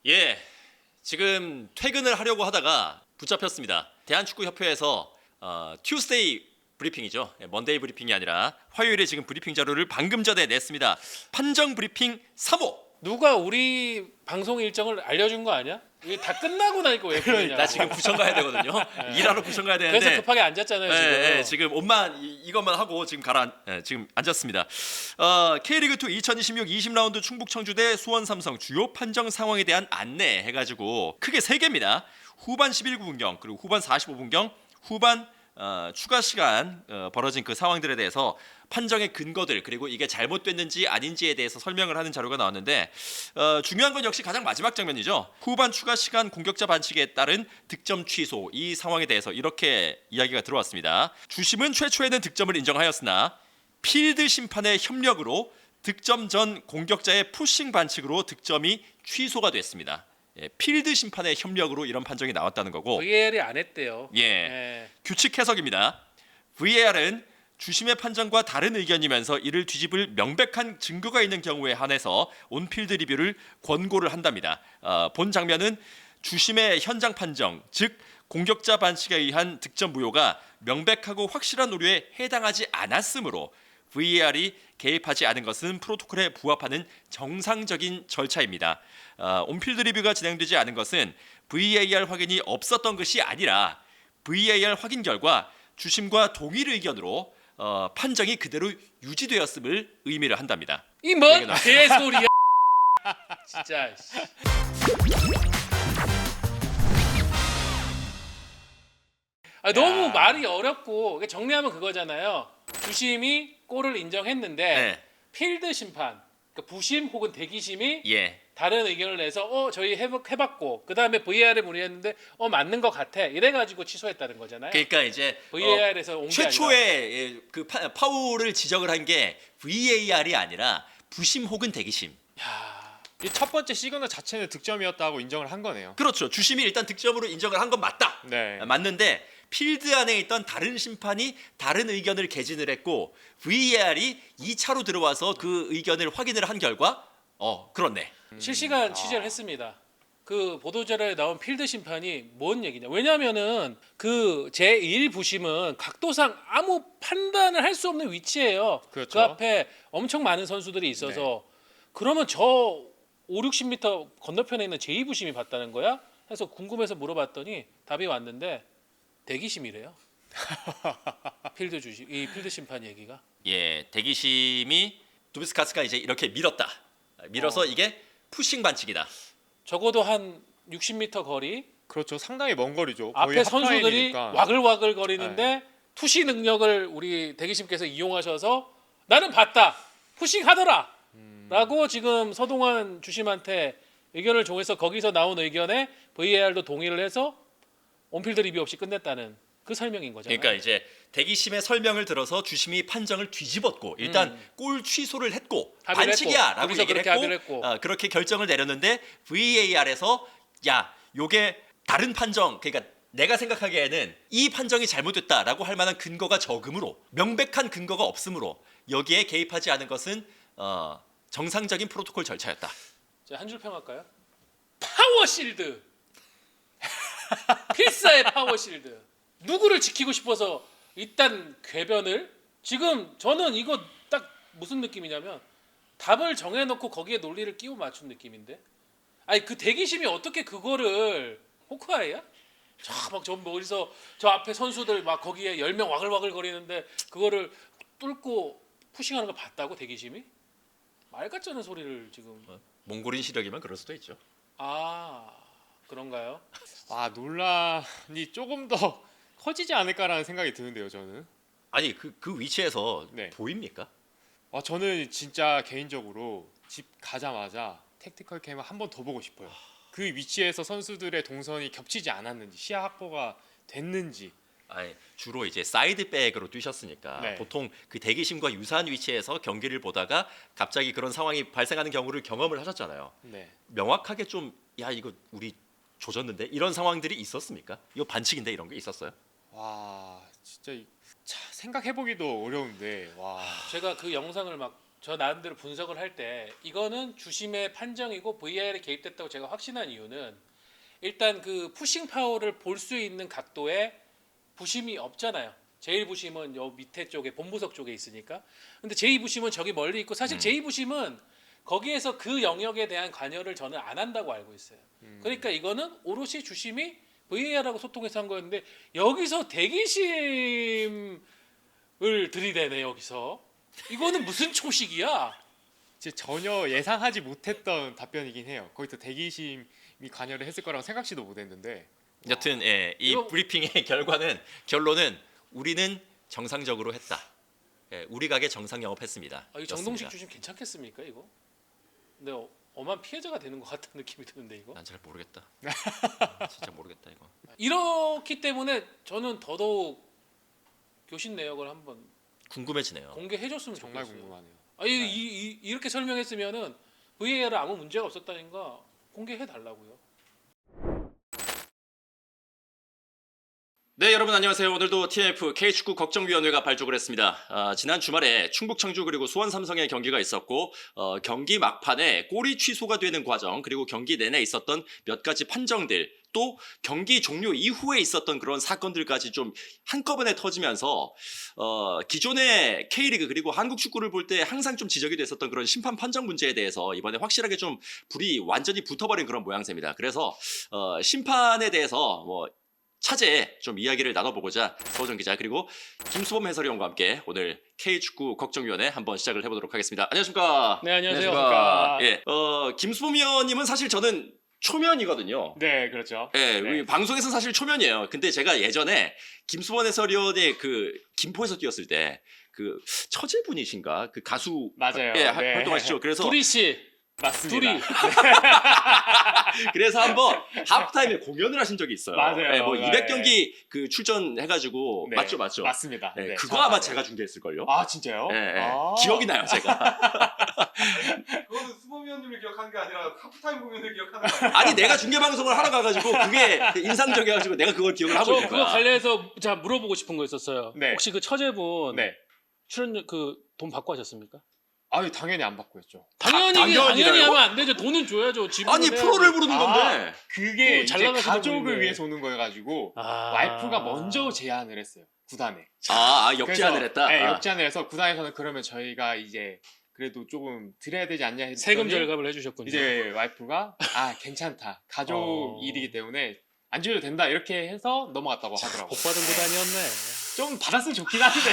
예, 지금 퇴근을 하려고 하다가 붙잡혔습니다. 대한축구협회에서 튜스데이 브리핑이죠. 먼데이 브리핑이 아니라 화요일에 지금 브리핑 자료를 방금 전에 냈습니다. 판정 브리핑 3호. 누가 우리 방송 일정을 알려준 거 아니야? 이게 다 끝나고 나니까 왜 그러냐? 나 지금 부천 가야 되거든요. 일하러 부천 가야 되는데. 그래서 급하게 앉았잖아요 지금. 네, 지금 옷만 이것만 하고 지금 지금 앉았습니다. K리그2 2026 20라운드 충북 청주대 수원 삼성 주요 판정 상황에 대한 안내 해가지고 크게 3개입니다. 후반 11분경 그리고 후반 45분경 후반 추가 시간 벌어진 그 상황들에 대해서 판정의 근거들 그리고 이게 잘못됐는지 아닌지에 대해서 설명을 하는 자료가 나왔는데 중요한 건 역시 가장 마지막 장면이죠. 후반 추가 시간 공격자 반칙에 따른 득점 취소 이 상황에 대해서 이렇게 이야기가 들어왔습니다. 주심은 최초에는 득점을 인정하였으나 필드 심판의 협력으로 득점 전 공격자의 푸싱 반칙으로 득점이 취소가 됐습니다. 예, 필드 심판의 협력으로 이런 판정이 나왔다는 거고 VAR이 안 했대요. 예. 규칙 해석입니다. VAR은 주심의 판정과 다른 의견이면서 이를 뒤집을 명백한 증거가 있는 경우에 한해서 온필드 리뷰를 권고를 한답니다. 본 장면은 주심의 현장 판정, 즉 공격자 반칙에 의한 득점 무효가 명백하고 확실한 오류에 해당하지 않았으므로 VAR이 개입하지 않은 것은 프로토콜에 부합하는 정상적인 절차입니다. 온필드 리뷰가 진행되지 않은 것은 VAR 확인이 없었던 것이 아니라 VAR 확인 결과 주심과 동일 의견으로 판정이 그대로 유지되었음을 의미를 한답니다. 이 뭔 개소리야? 진짜. 너무 말이 어렵고 정리하면 그거잖아요. 주심이 골을 인정했는데 네. 필드 심판, 그러니까 부심 혹은 대기심이 예. 다른 의견을 내서 저희 해봤고 그 다음에 VAR에 문의했는데 맞는 것 같아 이래가지고 취소했다는 거잖아요. 그러니까 이제 VAR에서 온 게 최초의 그 파울을 지적을 한 게 VAR이 아니라 부심 혹은 대기심. 이 첫 번째 시그널 자체는 득점이었다고 인정을 한 거네요. 그렇죠. 주심이 일단 득점으로 인정을 한 건 맞다. 네. 맞는데 필드 안에 있던 다른 심판이 다른 의견을 개진을 했고 VAR이 2차로 들어와서 그 의견을 확인을 한 결과 그렇네. 실시간 취재를 했습니다. 그 보도자료에 나온 필드 심판이 뭔 얘기냐? 왜냐하면은 그 제1 부심은 각도상 아무 판단을 할 수 없는 위치예요. 그렇죠. 그 앞에 엄청 많은 선수들이 있어서 그러면 저 5, 60m 건너편에 있는 제2 부심이 봤다는 거야? 해서 궁금해서 물어봤더니 답이 왔는데 대기심이래요. 이 필드 심판 얘기가. 예, 대기심이 두비스카스가 이제 이렇게 밀어서 이게 푸싱 반칙이다. 적어도 한 60m 거리 그렇죠. 상당히 먼 거리죠. 앞에 선수들이 하프라인이니까. 와글와글 거리는데 투시 능력을 우리 대기심께서 이용하셔서 나는 봤다. 푸싱하더라. 라고 지금 서동환 주심한테 의견을 정해서 거기서 나온 의견에 VAR도 동의를 해서 온필드 리뷰 없이 끝냈다는 그 설명인 거잖아요. 그러니까 이제 대기심의 설명을 들어서 주심이 판정을 뒤집었고 일단 골 취소를 했고 반칙이야라고 거기서 얘기를 그렇게 합의를 했고. 그렇게 결정을 내렸는데 VAR에서 야 요게 다른 판정 그러니까 내가 생각하기에는 이 판정이 잘못됐다라고 할 만한 근거가 적음으로 명백한 근거가 없으므로 여기에 개입하지 않은 것은 정상적인 프로토콜 절차였다. 한 줄 평할까요? 파워실드. 필사의 파워실드. 누구를 지키고 싶어서 일단 궤변을 지금 저는 이거 딱 무슨 느낌이냐면 답을 정해놓고 거기에 논리를 끼워 맞춘 느낌인데 아니 그 대기심이 어떻게 그거를 호크아이야? 저 멀리서 저 앞에 선수들 막 거기에 10명 와글와글 거리는데 그거를 뚫고 푸싱하는 걸 봤다고 대기심이? 말 같지 않은 소리를 지금 몽골인 시력이면 그럴 수도 있죠. 그런가요? 논란이 조금 더 커지지 않을까라는 생각이 드는데요, 저는. 아니 그 위치에서 네. 보입니까? 저는 진짜 개인적으로 집 가자마자 택티컬 캠을 한 번 더 보고 싶어요. 그 위치에서 선수들의 동선이 겹치지 않았는지, 시야 확보가 됐는지. 아니, 주로 이제 사이드백으로 뛰셨으니까 네. 보통 그 대기심과 유사한 위치에서 경기를 보다가 갑자기 그런 상황이 발생하는 경우를 경험을 하셨잖아요. 네. 명확하게 좀 야 이거 우리 조졌는데 이런 상황들이 있었습니까? 이거 반칙인데 이런 게 있었어요? 와, 진짜 생각해 보기도 어려운데. 와. 제가 그 영상을 막 저 나름대로 분석을 할 때 이거는 주심의 판정이고 VAR이 개입됐다고 제가 확신한 이유는 일단 그 푸싱 파워를 볼 수 있는 각도에 부심이 없잖아요. 제1부심은 요 밑에 쪽에 본부석 쪽에 있으니까. 근데 제2부심은 저기 멀리 있고 사실 제2부심은 거기에서 그 영역에 대한 관여를 저는 안 한다고 알고 있어요. 그러니까 이거는 오롯이 주심이 VAR하고 소통해서 한 거였는데 여기서 대기심을 들이대네 여기서. 이거는 무슨 초식이야? 이제 전혀 예상하지 못했던 답변이긴 해요. 거기서 대기심이 관여를 했을 거라고 생각지도 못했는데. 여튼 예, 이 이거- 브리핑의 결론은 우리는 정상적으로 했다. 예, 우리 가게 정상 영업했습니다. 아, 이 정동식 주심 괜찮겠습니까 이거? 근데 엄한 피해자가 되는 것 같은 느낌이 드는데 이거. 난 잘 모르겠다. 진짜 모르겠다 이거. 이렇기 때문에 저는 더더욱 교신 내역을 한번 궁금해지네요. 공개해줬으면 정말 좋겠어요. 궁금하네요. 아, 이렇게 설명했으면은 VAR 아무 문제가 없었다니까 공개해 달라고요. 네, 여러분 안녕하세요. 오늘도 TNF K축구 걱정위원회가 발족을 했습니다. 지난 주말에 충북 청주 그리고 수원 삼성의 경기가 있었고 경기 막판에 골이 취소가 되는 과정 그리고 경기 내내 있었던 몇 가지 판정들 또 경기 종료 이후에 있었던 그런 사건들까지 좀 한꺼번에 터지면서 기존의 K리그 그리고 한국 축구를 볼 때 항상 좀 지적이 됐었던 그런 심판 판정 문제에 대해서 이번에 확실하게 좀 불이 완전히 붙어버린 그런 모양새입니다. 그래서 심판에 대해서 차제에 좀 이야기를 나눠보고자 서호정 기자 그리고 김수범 해설위원과 함께 오늘 K축구 걱정위원회 한번 시작을 해보도록 하겠습니다. 안녕하십니까? 네, 안녕하세요. 안녕하십니까? 예, 김수범 위원님은 사실 저는 초면이거든요. 네, 그렇죠. 예, 네. 우리 방송에서 사실 초면이에요. 근데 제가 예전에 김수범 해설위원의 그 김포에서 뛰었을 때 그 처제분이신가 그 가수 맞아요. 예, 네. 활동하시죠. 그래서 두리 씨, 맞습니다. 둘이 그래서 한번 하프타임에 공연을 하신 적이 있어요. 맞아요. 예, 뭐 네. 200경기 그 출전해가지고 네, 맞죠. 맞습니다. 예, 네, 그거 정확하네요. 아마 제가 중계했을걸요. 아 진짜요? 예, 예. 아. 기억이 나요, 제가. 그거는 수범 위원님을 기억하는 게 아니라 하프타임 공연을 기억하는 거 아니에요? 아니 내가 중계 방송을 하러 가가지고 그게 인상적이어가지고 내가 그걸 기억을 하고 저 있는 그거 거야. 관련해서 자 물어보고 싶은 거 있었어요. 네. 혹시 그 처제분 네. 출연 그 돈 받고 하셨습니까? 아유 당연히 안 받고 했죠. 당연히 당연히라요? 하면 안 되죠. 돈은 줘야죠. 지불을 아니 해야죠. 프로를 부르는 아. 건데. 그게 잘 이제 나가시는 가족을 분인데. 위해서 오는 거여가지고 아. 와이프가 먼저 제안을 했어요. 구단에. 역제안을 했다. 네, 아. 역제안을 해서 구단에서는 그러면 저희가 이제 그래도 조금 드려야 되지 않냐 했더니 세금 절감을 해주셨군요. 이제 와이프가 괜찮다. 가족 어. 일이기 때문에 안 줘도 된다 이렇게 해서 넘어갔다고 하더라고요. 복 받은 구단이었네. 좀 받았으면 좋긴 한데.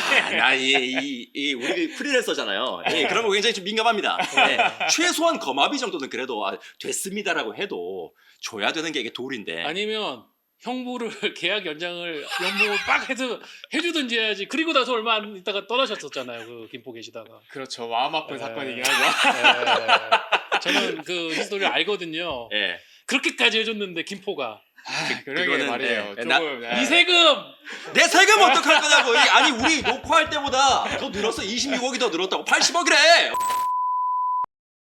우리 프리랜서잖아요. 예, 그런 거 굉장히 좀 민감합니다. 예, 최소한 거마비 정도는 그래도 됐습니다라고 해도 줘야 되는 게 이게 도리인데. 아니면 형부를 계약 연장을 연봉을 빡 해서 해주든지 해야지. 그리고 나서 얼마 안 있다가 떠나셨었잖아요. 그 김포 계시다가. 그렇죠. 마음 아픈 네. 사건이긴 하죠. 저는 그 히스토리를 알거든요. 예. 그렇게까지 해줬는데 김포가 그러게 그거는, 말이에요. 네. 조금 이 세금 내 세금 어떡할 거냐고. 아니 우리 녹화할 때보다 더 늘었어. 26억이 더 늘었다고. 80억이래.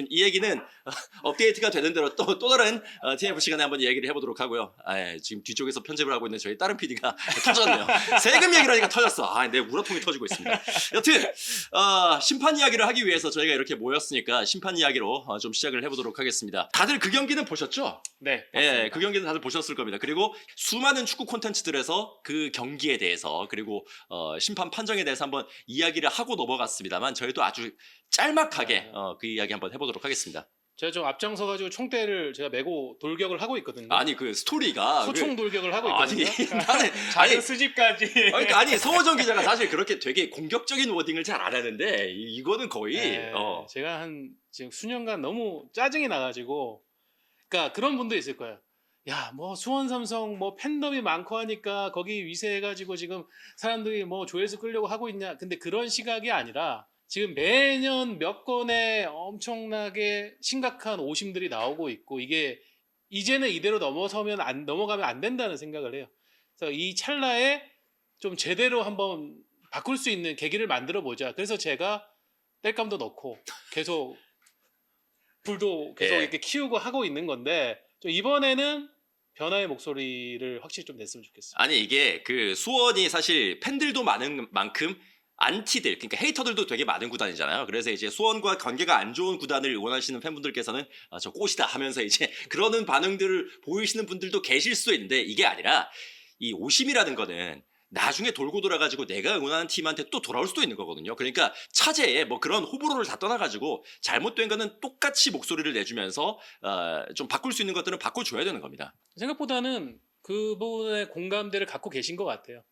이 얘기는 업데이트가 되는 대로 또 다른 TF 시간에 한번 얘기를 해보도록 하고요. 지금 뒤쪽에서 편집을 하고 있는 저희 다른 PD가 터졌네요. 세금 얘기를 하니까 터졌어. 내 우라통이 터지고 있습니다. 여튼 심판 이야기를 하기 위해서 저희가 이렇게 모였으니까 심판 이야기로 좀 시작을 해보도록 하겠습니다. 다들 그 경기는 보셨죠? 네. 예, 맞습니다. 그 경기는 다들 보셨을 겁니다. 그리고 수많은 축구 콘텐츠들에서 그 경기에 대해서 그리고 심판 판정에 대해서 한번 이야기를 하고 넘어갔습니다만 저희도 아주 짤막하게 그 이야기 한번 해보도록 하겠습니다. 제가 좀 앞장서가지고 총대를 제가 메고 돌격을 하고 있거든요. 아니 그 스토리가 소총 돌격을 하고 아니 있거든요. 나는 자료 수집까지. 그러니까 서호정 기자가 사실 그렇게 되게 공격적인 워딩을 잘 안 하는데 이거는 거의 네, 제가 한 지금 수년간 너무 짜증이 나가지고 그러니까 그런 분도 있을 거예요. 야, 뭐 수원 삼성 뭐 팬덤이 많고 하니까 거기 위세해가지고 지금 사람들이 뭐 조회수 끌려고 하고 있냐. 근데 그런 시각이 아니라 지금 매년 몇 건의 엄청나게 심각한 오심들이 나오고 있고 이게 이제는 이대로 넘어가면 안 된다는 생각을 해요. 그래서 이 찰나에 좀 제대로 한번 바꿀 수 있는 계기를 만들어 보자. 그래서 제가 땔감도 넣고 계속 불도 계속 예. 이렇게 키우고 하고 있는 건데 좀 이번에는 변화의 목소리를 확실히 좀 냈으면 좋겠어요. 아니 이게 그 수원이 사실 팬들도 많은 만큼 안티들, 그러니까 헤이터들도 되게 많은 구단이잖아요. 그래서 이제 수원과 관계가 안 좋은 구단을 응원하시는 팬분들께서는 저 꽃이다 하면서 이제 그러는 반응들을 보이시는 분들도 계실 수 있는데 이게 아니라 이 오심이라는 거는 나중에 돌고 돌아가지고 내가 응원하는 팀한테 또 돌아올 수도 있는 거거든요. 그러니까 차제에 뭐 그런 호불호를 다 떠나가지고 잘못된 거는 똑같이 목소리를 내주면서 좀 바꿀 수 있는 것들은 바꿔줘야 되는 겁니다. 생각보다는 그 부분에 공감대를 갖고 계신 것 같아요.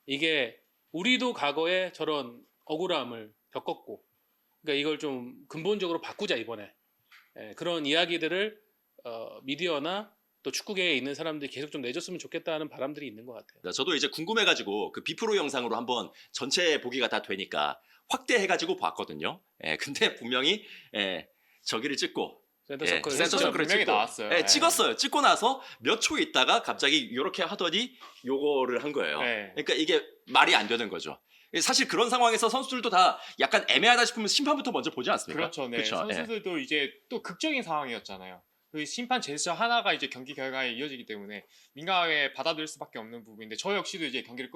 이게 우리도 과거에 저런 억울함을 겪었고, 그러니까 이걸 좀 근본적으로 바꾸자 이번에. 그런 이야기들을 미디어나 또 축구계에 있는 사람들이 계속 좀 내줬으면 좋겠다는 바람들이 있는 것 같아요. 저도 이제 궁금해가지고 그 비프로 영상으로 한번 전체 보기가 다 되니까 확대해가지고 봤거든요. 근데 분명히 저기를 찍고 센터서클 센터 서클을 분명히 찍고 나왔어요. 네. 찍었어요. 찍고 나서 몇 초 있다가 갑자기 이렇게 하더니 요거를 한 거예요. 네. 그러니까 이게 말이 안 되는 거죠. 사실 그런 상황에서 선수들도 다 약간 애매하다 싶으면 심판부터 먼저 보지 않습니까? 그렇죠. 네. 그렇죠. 선수들도 이제 또 극적인 상황이었잖아요. 그 심판 제스처 하나가 이제 경기 결과에 이어지기 때문에 민감하게 받아들일 수밖에 없는 부분인데 저 역시도 이제 경기를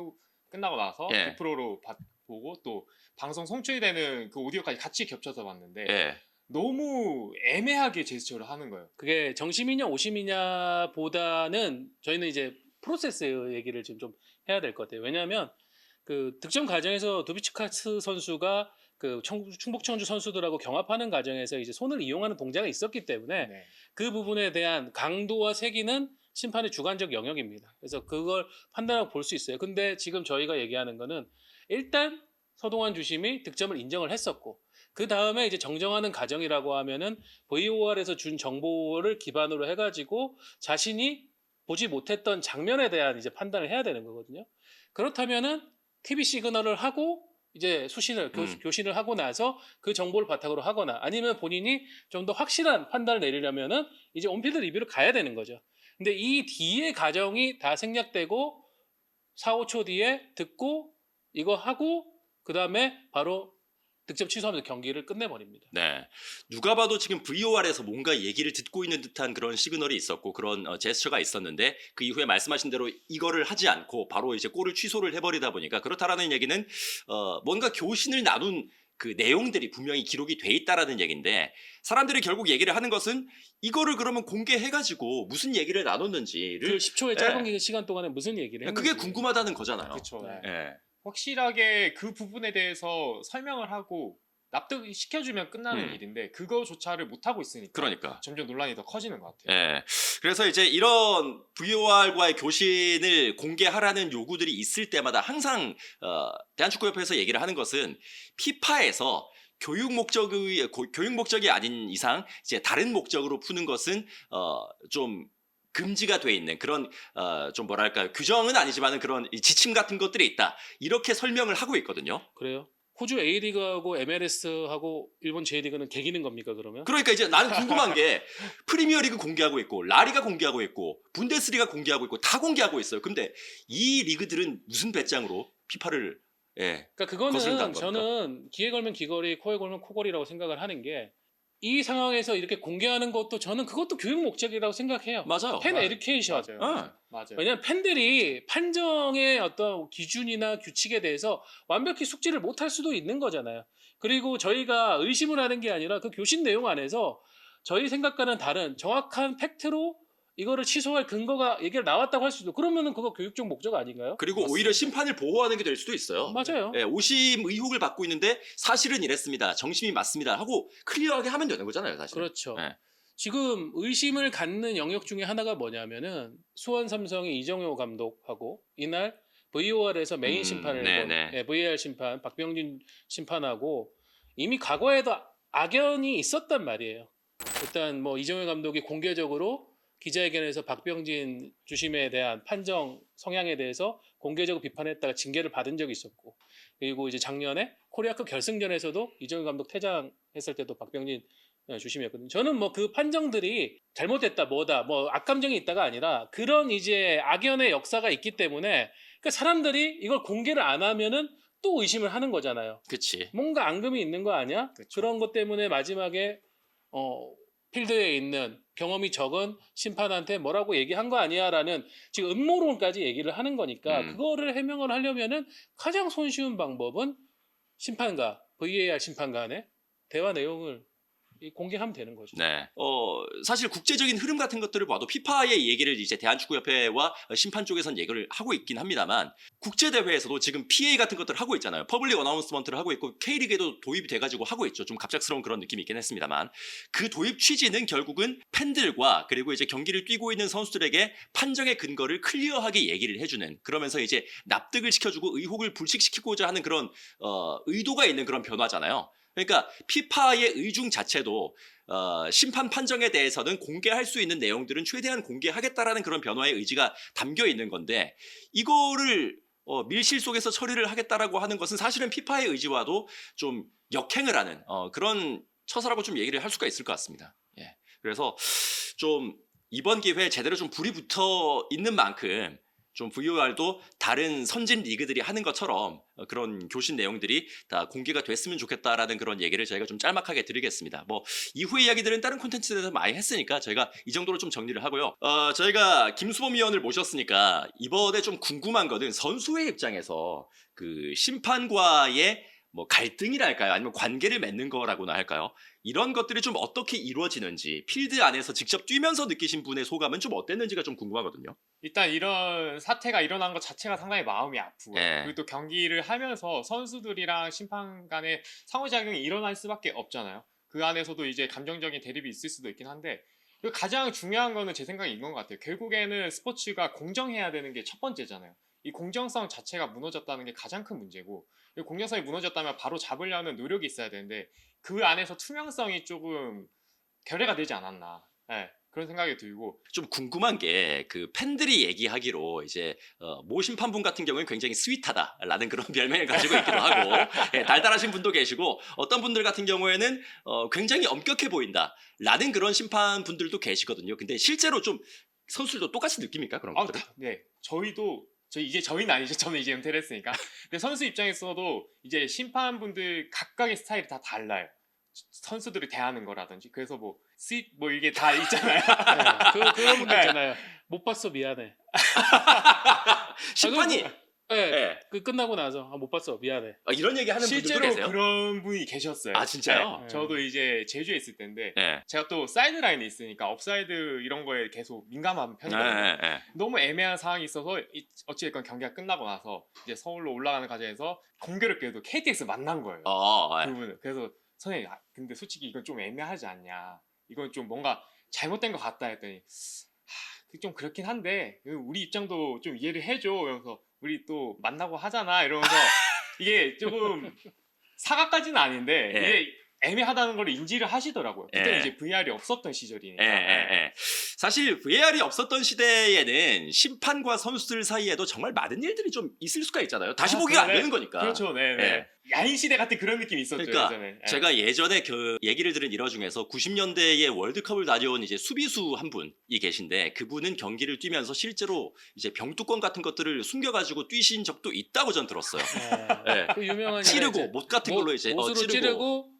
끝나고 나서 예. 100%로 보고 또 방송 송출이 되는 그 오디오까지 같이 겹쳐서 봤는데 예. 너무 애매하게 제스처를 하는 거예요. 그게 정심이냐 오심이냐 보다는 저희는 이제 프로세스 얘기를 지금 좀 해야 될 것 같아요. 왜냐하면 그 득점 과정에서 두비츠카스 선수가 그 충북 청주 선수들하고 경합하는 과정에서 이제 손을 이용하는 동작이 있었기 때문에 네. 그 부분에 대한 강도와 세기는 심판의 주관적 영역입니다. 그래서 그걸 판단하고 볼 수 있어요. 근데 지금 저희가 얘기하는 거는 일단 서동환 주심이 득점을 인정을 했었고 그 다음에 이제 정정하는 과정이라고 하면은 VOR에서 준 정보를 기반으로 해가지고 자신이 보지 못했던 장면에 대한 이제 판단을 해야 되는 거거든요. 그렇다면은 TV 시그널을 하고 이제 수신을 교신을 하고 나서 그 정보를 바탕으로 하거나 아니면 본인이 좀 더 확실한 판단을 내리려면은 이제 온필드 리뷰를 가야 되는 거죠. 근데 이 뒤의 과정이 다 생략되고 4, 5초 뒤에 듣고 이거 하고 그다음에 바로 득점 취소하면서 경기를 끝내버립니다. 네. 누가 봐도 지금 VOR에서 뭔가 얘기를 듣고 있는 듯한 그런 시그널이 있었고 그런 제스처가 있었는데 그 이후에 말씀하신 대로 이거를 하지 않고 바로 이제 골을 취소를 해버리다 보니까 그렇다라는 얘기는 뭔가 교신을 나눈 그 내용들이 분명히 기록이 돼 있다라는 얘기인데 사람들이 결국 얘기를 하는 것은 이거를 그러면 공개해가지고 무슨 얘기를 그 나눴는지를 10초의 짧은 시간 동안에 무슨 얘기를 했는지 그게 궁금하다는 거잖아요. 그렇죠. 네. 예. 확실하게 그 부분에 대해서 설명을 하고 납득시켜주면 끝나는 일인데 그거조차를 못하고 있으니까 그러니까. 점점 논란이 더 커지는 것 같아요. 예. 그래서 이제 이런 VOR과의 교신을 공개하라는 요구들이 있을 때마다 항상 대한축구협회에서 얘기를 하는 것은 피파에서 교육 목적이 아닌 이상 이제 다른 목적으로 푸는 것은 좀 금지가 돼 있는 그런 좀 뭐랄까 규정은 아니지만은 그런 지침 같은 것들이 있다. 이렇게 설명을 하고 있거든요. 그래요? 호주 A리그하고 MLS하고 일본 J리그는 개기는 겁니까 그러면? 그러니까 이제 나는 궁금한 게 프리미어리그 공개하고 있고 라리가 공개하고 있고 분데스리가 공개하고 있고 다 공개하고 있어요. 근데 이 리그들은 무슨 배짱으로 피파를 그러니까 거슬린다는 그거는 겁니까? 저는 귀에 걸면 귀걸이, 코에 걸면 코걸이라고 생각을 하는 게 이 상황에서 이렇게 공개하는 것도 저는 그것도 교육 목적이라고 생각해요. 맞아요. 팬 맞아요. 에듀케이션. 맞아요. 맞아요. 왜냐하면 팬들이 판정의 어떤 기준이나 규칙에 대해서 완벽히 숙지를 못할 수도 있는 거잖아요. 그리고 저희가 의심을 하는 게 아니라 그 교신 내용 안에서 저희 생각과는 다른 정확한 팩트로 이거를 취소할 근거가 얘기가 나왔다고 할 수도 그러면은 그거 교육적 목적 아닌가요? 그리고 맞습니다. 오히려 심판을 보호하는 게 될 수도 있어요. 맞아요. 오심 의혹을 받고 있는데 사실은 이랬습니다. 정심이 맞습니다. 하고 클리어하게 하면 되는 거잖아요, 사실. 그렇죠. 네. 지금 의심을 갖는 영역 중에 하나가 뭐냐면은 수원 삼성의 이정효 감독하고 이날 VOR에서 메인 심판을 본 VAR 심판 박병진 심판하고 이미 과거에도 악연이 있었단 말이에요. 일단 뭐 이정효 감독이 공개적으로 기자회견에서 박병진 주심에 대한 판정 성향에 대해서 공개적으로 비판했다가 징계를 받은 적이 있었고 그리고 이제 작년에 코리아컵 결승전에서도 이정효 감독 퇴장했을 때도 박병진 주심이었거든요. 저는 뭐 그 판정들이 잘못됐다 뭐다 뭐 악감정이 있다가 아니라 그런 이제 악연의 역사가 있기 때문에 그러니까 사람들이 이걸 공개를 안 하면은 또 의심을 하는 거잖아요. 그치. 뭔가 앙금이 있는 거 아니야? 그쵸. 그런 것 때문에 마지막에 필드에 있는 경험이 적은 심판한테 뭐라고 얘기한 거 아니야라는 지금 음모론까지 얘기를 하는 거니까 그거를 해명을 하려면은 가장 손쉬운 방법은 심판과 VAR 심판간의 대화 내용을 공개하면 되는 거죠. 네. 사실 국제적인 흐름 같은 것들을 봐도 피파의 얘기를 이제 대한축구협회와 심판 쪽에선 얘기를 하고 있긴 합니다만 국제 대회에서도 지금 PA 같은 것들을 하고 있잖아요. 퍼블릭 어나운스먼트를 하고 있고 K리그에도 도입이 돼가지고 하고 있죠. 좀 갑작스러운 그런 느낌이 있긴 했습니다만 그 도입 취지는 결국은 팬들과 그리고 이제 경기를 뛰고 있는 선수들에게 판정의 근거를 클리어하게 얘기를 해주는 그러면서 이제 납득을 시켜주고 의혹을 불식시키고자 하는 그런 의도가 있는 그런 변화잖아요. 그러니까 피파의 의중 자체도 심판 판정에 대해서는 공개할 수 있는 내용들은 최대한 공개하겠다라는 그런 변화의 의지가 담겨 있는 건데 이거를 밀실 속에서 처리를 하겠다라고 하는 것은 사실은 피파의 의지와도 좀 역행을 하는 그런 처사라고 좀 얘기를 할 수가 있을 것 같습니다. 예. 그래서 좀 이번 기회에 제대로 좀 불이 붙어 있는 만큼 좀 VOR도 다른 선진 리그들이 하는 것처럼 그런 교신 내용들이 다 공개가 됐으면 좋겠다라는 그런 얘기를 저희가 좀 짤막하게 드리겠습니다. 뭐 이후의 이야기들은 다른 콘텐츠에 대해서 많이 했으니까 저희가 이 정도로 좀 정리를 하고요. 저희가 김수범 위원을 모셨으니까 이번에 좀 궁금한 거는 선수의 입장에서 그 심판과의 뭐 갈등이랄까요? 아니면 관계를 맺는 거라고나 할까요? 이런 것들이 좀 어떻게 이루어지는지 필드 안에서 직접 뛰면서 느끼신 분의 소감은 좀 어땠는지가 좀 궁금하거든요. 일단 이런 사태가 일어난 것 자체가 상당히 마음이 아프고요. 예. 그리고 또 경기를 하면서 선수들이랑 심판 간의 상호작용이 일어날 수밖에 없잖아요. 그 안에서도 이제 감정적인 대립이 있을 수도 있긴 한데 그리고 가장 중요한 거는 제 생각에 이건 것 같아요. 결국에는 스포츠가 공정해야 되는 게 첫 번째잖아요. 이 공정성 자체가 무너졌다는 게 가장 큰 문제고 공정성이 무너졌다면 바로 잡으려는 노력이 있어야 되는데 그 안에서 투명성이 조금 결여가 되지 않았나 그런 생각이 들고 좀 궁금한 게 그 팬들이 얘기하기로 이제 모 심판분 같은 경우는 굉장히 스윗하다라는 그런 별명을 가지고 있기도 하고 예, 달달하신 분도 계시고 어떤 분들 같은 경우에는 굉장히 엄격해 보인다라는 그런 심판분들도 계시거든요. 근데 실제로 좀 선수들도 똑같이 느낍니까 그런 것들을? 네, 저희는 아니죠. 저는 이제 은퇴를 했으니까. 근데 선수 입장에서도 이제 심판분들 각각의 스타일이 다 달라요. 선수들을 대하는 거라든지. 그래서 뭐 이게 다 있잖아요. 네, 그런 분들 네. 있잖아요. 못 봤어 미안해. 심판이 네, 예. 그 끝나고 나서 못 봤어 미안해. 이런 얘기 하는 분들도 실제로 계세요? 그런 분이 계셨어요. 아 진짜요? 네, 저도 이제 제주에 있을 때인데 예. 제가 또 사이드라인에 있으니까 업사이드 이런 거에 계속 민감한 편이거든요. 예. 너무 애매한 상황이 있어서 어찌됐건 경기가 끝나고 나서 이제 서울로 올라가는 과정에서 공교롭게도 KTX 만난 거예요. 예. 그분을. 그래서 선생님 근데 솔직히 이건 좀 애매하지 않냐. 이건 좀 뭔가 잘못된 것 같다 했더니 좀 그렇긴 한데 우리 입장도 좀 이해를 해줘. 이러면서 우리 또 만나고 하잖아. 이러면서 이게 조금 사과까지는 아닌데 예. 이게 애매하다는 걸 인지를 하시더라고요. 그때 예. 이제 VR이 없었던 시절이니까. 예. 사실 VAR이 없었던 시대에는 심판과 선수들 사이에도 정말 많은 일들이 좀 있을 수가 있잖아요. 다시 보기가 안 그래. 되는 거니까. 그렇죠. 네. 예. 야인 시대 같은 그런 느낌이 있었죠. 그러니까 예전에. 예. 제가 예전에 그 얘기를 들은 일화 중에서 90년대에 월드컵을 다녀온 이제 수비수 한 분이 계신데 그분은 경기를 뛰면서 실제로 이제 병뚜껑 같은 것들을 숨겨가지고 뛰신 적도 있다고 전 들었어요. 예. 그 유명한 찌르고 이제 못 같은 걸로 이제 못으로 찌르고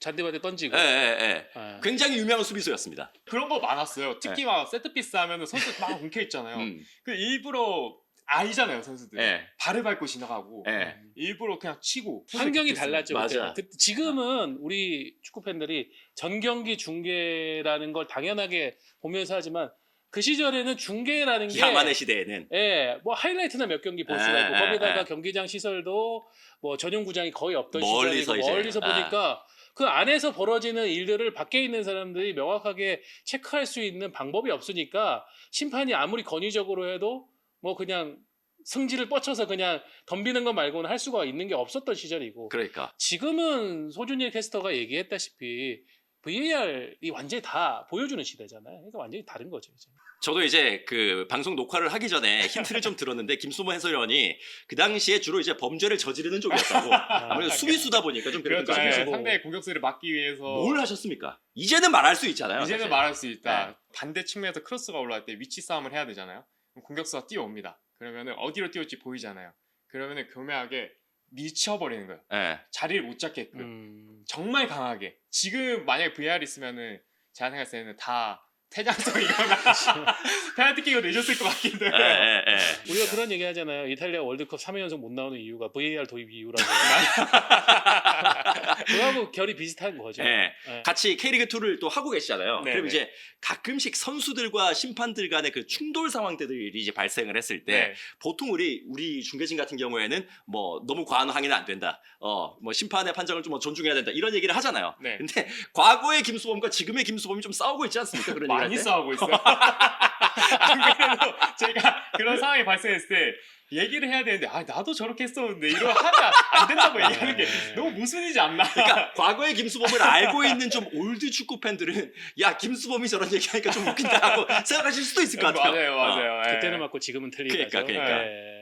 잔디밭에 던지고. 예. 예. 굉장히 유명한 수비수였습니다. 그런 거 많았어요. 특히 막 세트피스 하면은 선수 막 웅켜 있잖아요. 그 일부러 아니잖아요 선수들. 예. 발을 밟고 지나가고 예. 일부러 그냥 치고. 환경이 달랐죠. 맞아. 그때. 지금은 우리 축구 팬들이 전경기 중계라는 걸 당연하게 보면서 하지만 그 시절에는 중계라는 게 야만의 시대에는 예, 뭐 하이라이트나 몇 경기 볼 수가 있고 예, 거기다가 예. 경기장 시설도 뭐 전용 구장이 거의 없던 멀리서 시절이고 이제, 멀리서 보니까 그 안에서 벌어지는 일들을 밖에 있는 사람들이 명확하게 체크할 수 있는 방법이 없으니까 심판이 아무리 권위적으로 해도 뭐 그냥 승질을 뻗쳐서 그냥 덤비는 것 말고는 할 수가 있는 게 없었던 시절이고 그러니까 지금은 소준일 캐스터가 얘기했다시피 VAR이 완전히 다 보여주는 시대잖아요. 그러니까 완전히 다른 거죠. 이제. 저도 이제 그 방송 녹화를 하기 전에 힌트를 좀 들었는데 김수모 해설위원이 그 당시에 주로 이제 범죄를 저지르는 쪽이었다고 아무래도 수비수다 보니까 좀 그랬던 것 그렇죠. 예, 같아요. 수비수고. 상대의 공격수를 막기 위해서 뭘 하셨습니까? 이제는 말할 수 있잖아요. 이제는 사실. 말할 수 있다. 네. 반대 측면에서 크로스가 올라올 때 위치 싸움을 해야 되잖아요. 그럼 공격수가 뛰어옵니다. 그러면은 어디로 뛰어올지 보이잖아요. 그러면은 교묘하게 밀쳐버리는 거예요. 예. 자리를 못 잡게끔. 정말 강하게. 지금 만약에 VR 있으면은 제가 생각했을 때는 다 퇴장성이거나 페널티킥을 내줬을 것 같긴 해요. 우리가 그런 얘기 하잖아요. 이탈리아 월드컵 3회 연속 못 나오는 이유가 VAR 도입 이유라고. 그거하고 결이 비슷한 거죠. 네. 네. 같이 K리그 2를 또 하고 계시잖아요. 네, 그럼 네. 이제 가끔씩 선수들과 심판들 간의 그 충돌 상황들이 이제 발생을 했을 때 네. 보통 우리 중계진 같은 경우에는 뭐 너무 과한 항의는 안 된다. 뭐 심판의 판정을 좀 존중해야 된다. 이런 얘기를 하잖아요. 네. 근데 과거의 김수범과 지금의 김수범이 좀 싸우고 있지 않습니까? 그런 많이 얘기할 때? 싸우고 있어요. 안 그래도 제가 그런 상황이 발생했을 때 얘기를 해야 되는데 나도 저렇게 했었는데 이러면 하면 안 된다고 얘기하는 게 너무 모순이지 않나. 그러니까 과거의 김수범을 알고 있는 좀 올드 축구 팬들은 야 김수범이 저런 얘기하니까 좀 웃긴다 하고 생각하실 수도 있을 것 같아요. 맞아요. 예. 그때는 맞고 지금은 틀리다죠. 그러니까. 네.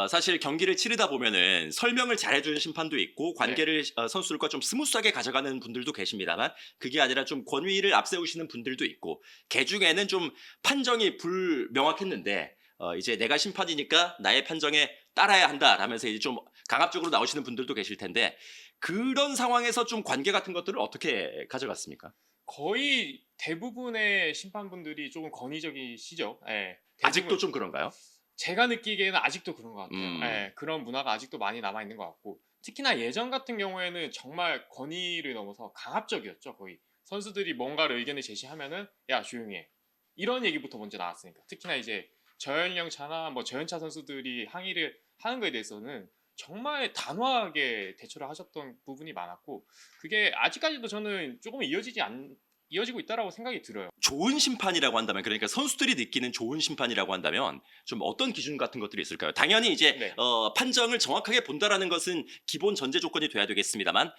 사실 경기를 치르다 보면은 설명을 잘해주는 심판도 있고 관계를 선수들과 좀 스무스하게 가져가는 분들도 계십니다만 그게 아니라 좀 권위를 앞세우시는 분들도 있고 개 중에는 좀 판정이 불명확했는데 이제 내가 심판이니까 나의 판정에 따라야 한다라면서 이제 좀 강압적으로 나오시는 분들도 계실 텐데 그런 상황에서 좀 관계 같은 것들을 어떻게 가져갔습니까? 거의 대부분의 심판분들이 조금 권위적이시죠. 예. 아직도 좀 그런가요? 제가 느끼기에는 아직도 그런 것 같아요. 음. 예, 그런 문화가 아직도 많이 남아 있는 것 같고 특히나 예전 같은 경우에는 정말 권위를 넘어서 강압적이었죠. 거의 선수들이 뭔가를 의견을 제시하면은 야 조용히 해 이런 얘기부터 먼저 나왔으니까 특히나 이제 저연령차나 뭐 저연차 선수들이 항의를 하는 거에 대해서는 정말 단호하게 대처를 하셨던 부분이 많았고 그게 아직까지도 저는 조금 이어지고 있다라고 생각이 들어요. 좋은 심판이라고 한다면 그러니까 선수들이 느끼는 좋은 심판이라고 한다면 좀 어떤 기준 같은 것들이 있을까요? 당연히 이제 네. 판정을 정확하게 본다라는 것은 기본 전제 조건이 돼야 되겠습니다만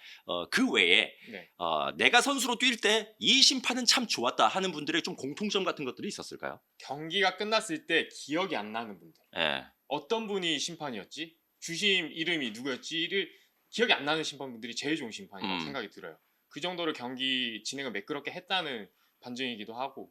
그 외에 네. 내가 선수로 뛸 때 이 심판은 참 좋았다 하는 분들의 좀 공통점 같은 것들이 있었을까요? 경기가 끝났을 때 기억이 안 나는 분들. 예. 어떤 분이 심판이었지? 주심 이름이 누구였지를 기억이 안 나는 심판분들이 제일 좋은 심판이라고 생각이 들어요. 그 정도로 경기 진행을 매끄럽게 했다는 반증이기도 하고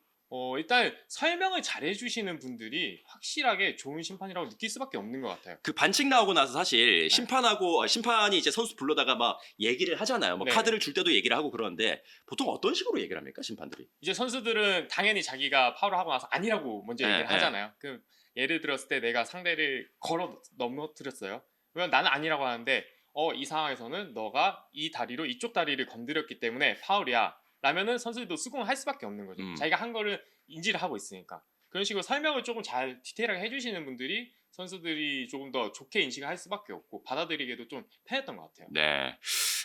일단 설명을 잘해주시는 분들이 확실하게 좋은 심판이라고 느낄 수밖에 없는 것 같아요. 그 반칙 나오고 나서 사실 심판이 이제 선수 불러다가 막 얘기를 하잖아요. 뭐 네. 카드를 줄 때도 얘기를 하고 그러는데 보통 어떤 식으로 얘기를 합니까 심판들이? 이제 선수들은 당연히 자기가 파울을 하고 나서 아니라고 먼저 얘기를 네, 하잖아요. 그 예를 들었을 때 내가 상대를 걸어 넘어뜨렸어요. 그러면 나는 아니라고 하는데 이 상황에서는 너가 이 다리로 이쪽 다리를 건드렸기 때문에 파울이야. 라면은 선수들도 수긍할 수밖에 없는 거죠. 자기가 한 거를 인지를 하고 있으니까. 그런 식으로 설명을 조금 잘 디테일하게 해주시는 분들이 선수들이 조금 더 좋게 인식을 할 수밖에 없고 받아들이기에도 좀 편했던 것 같아요. 네.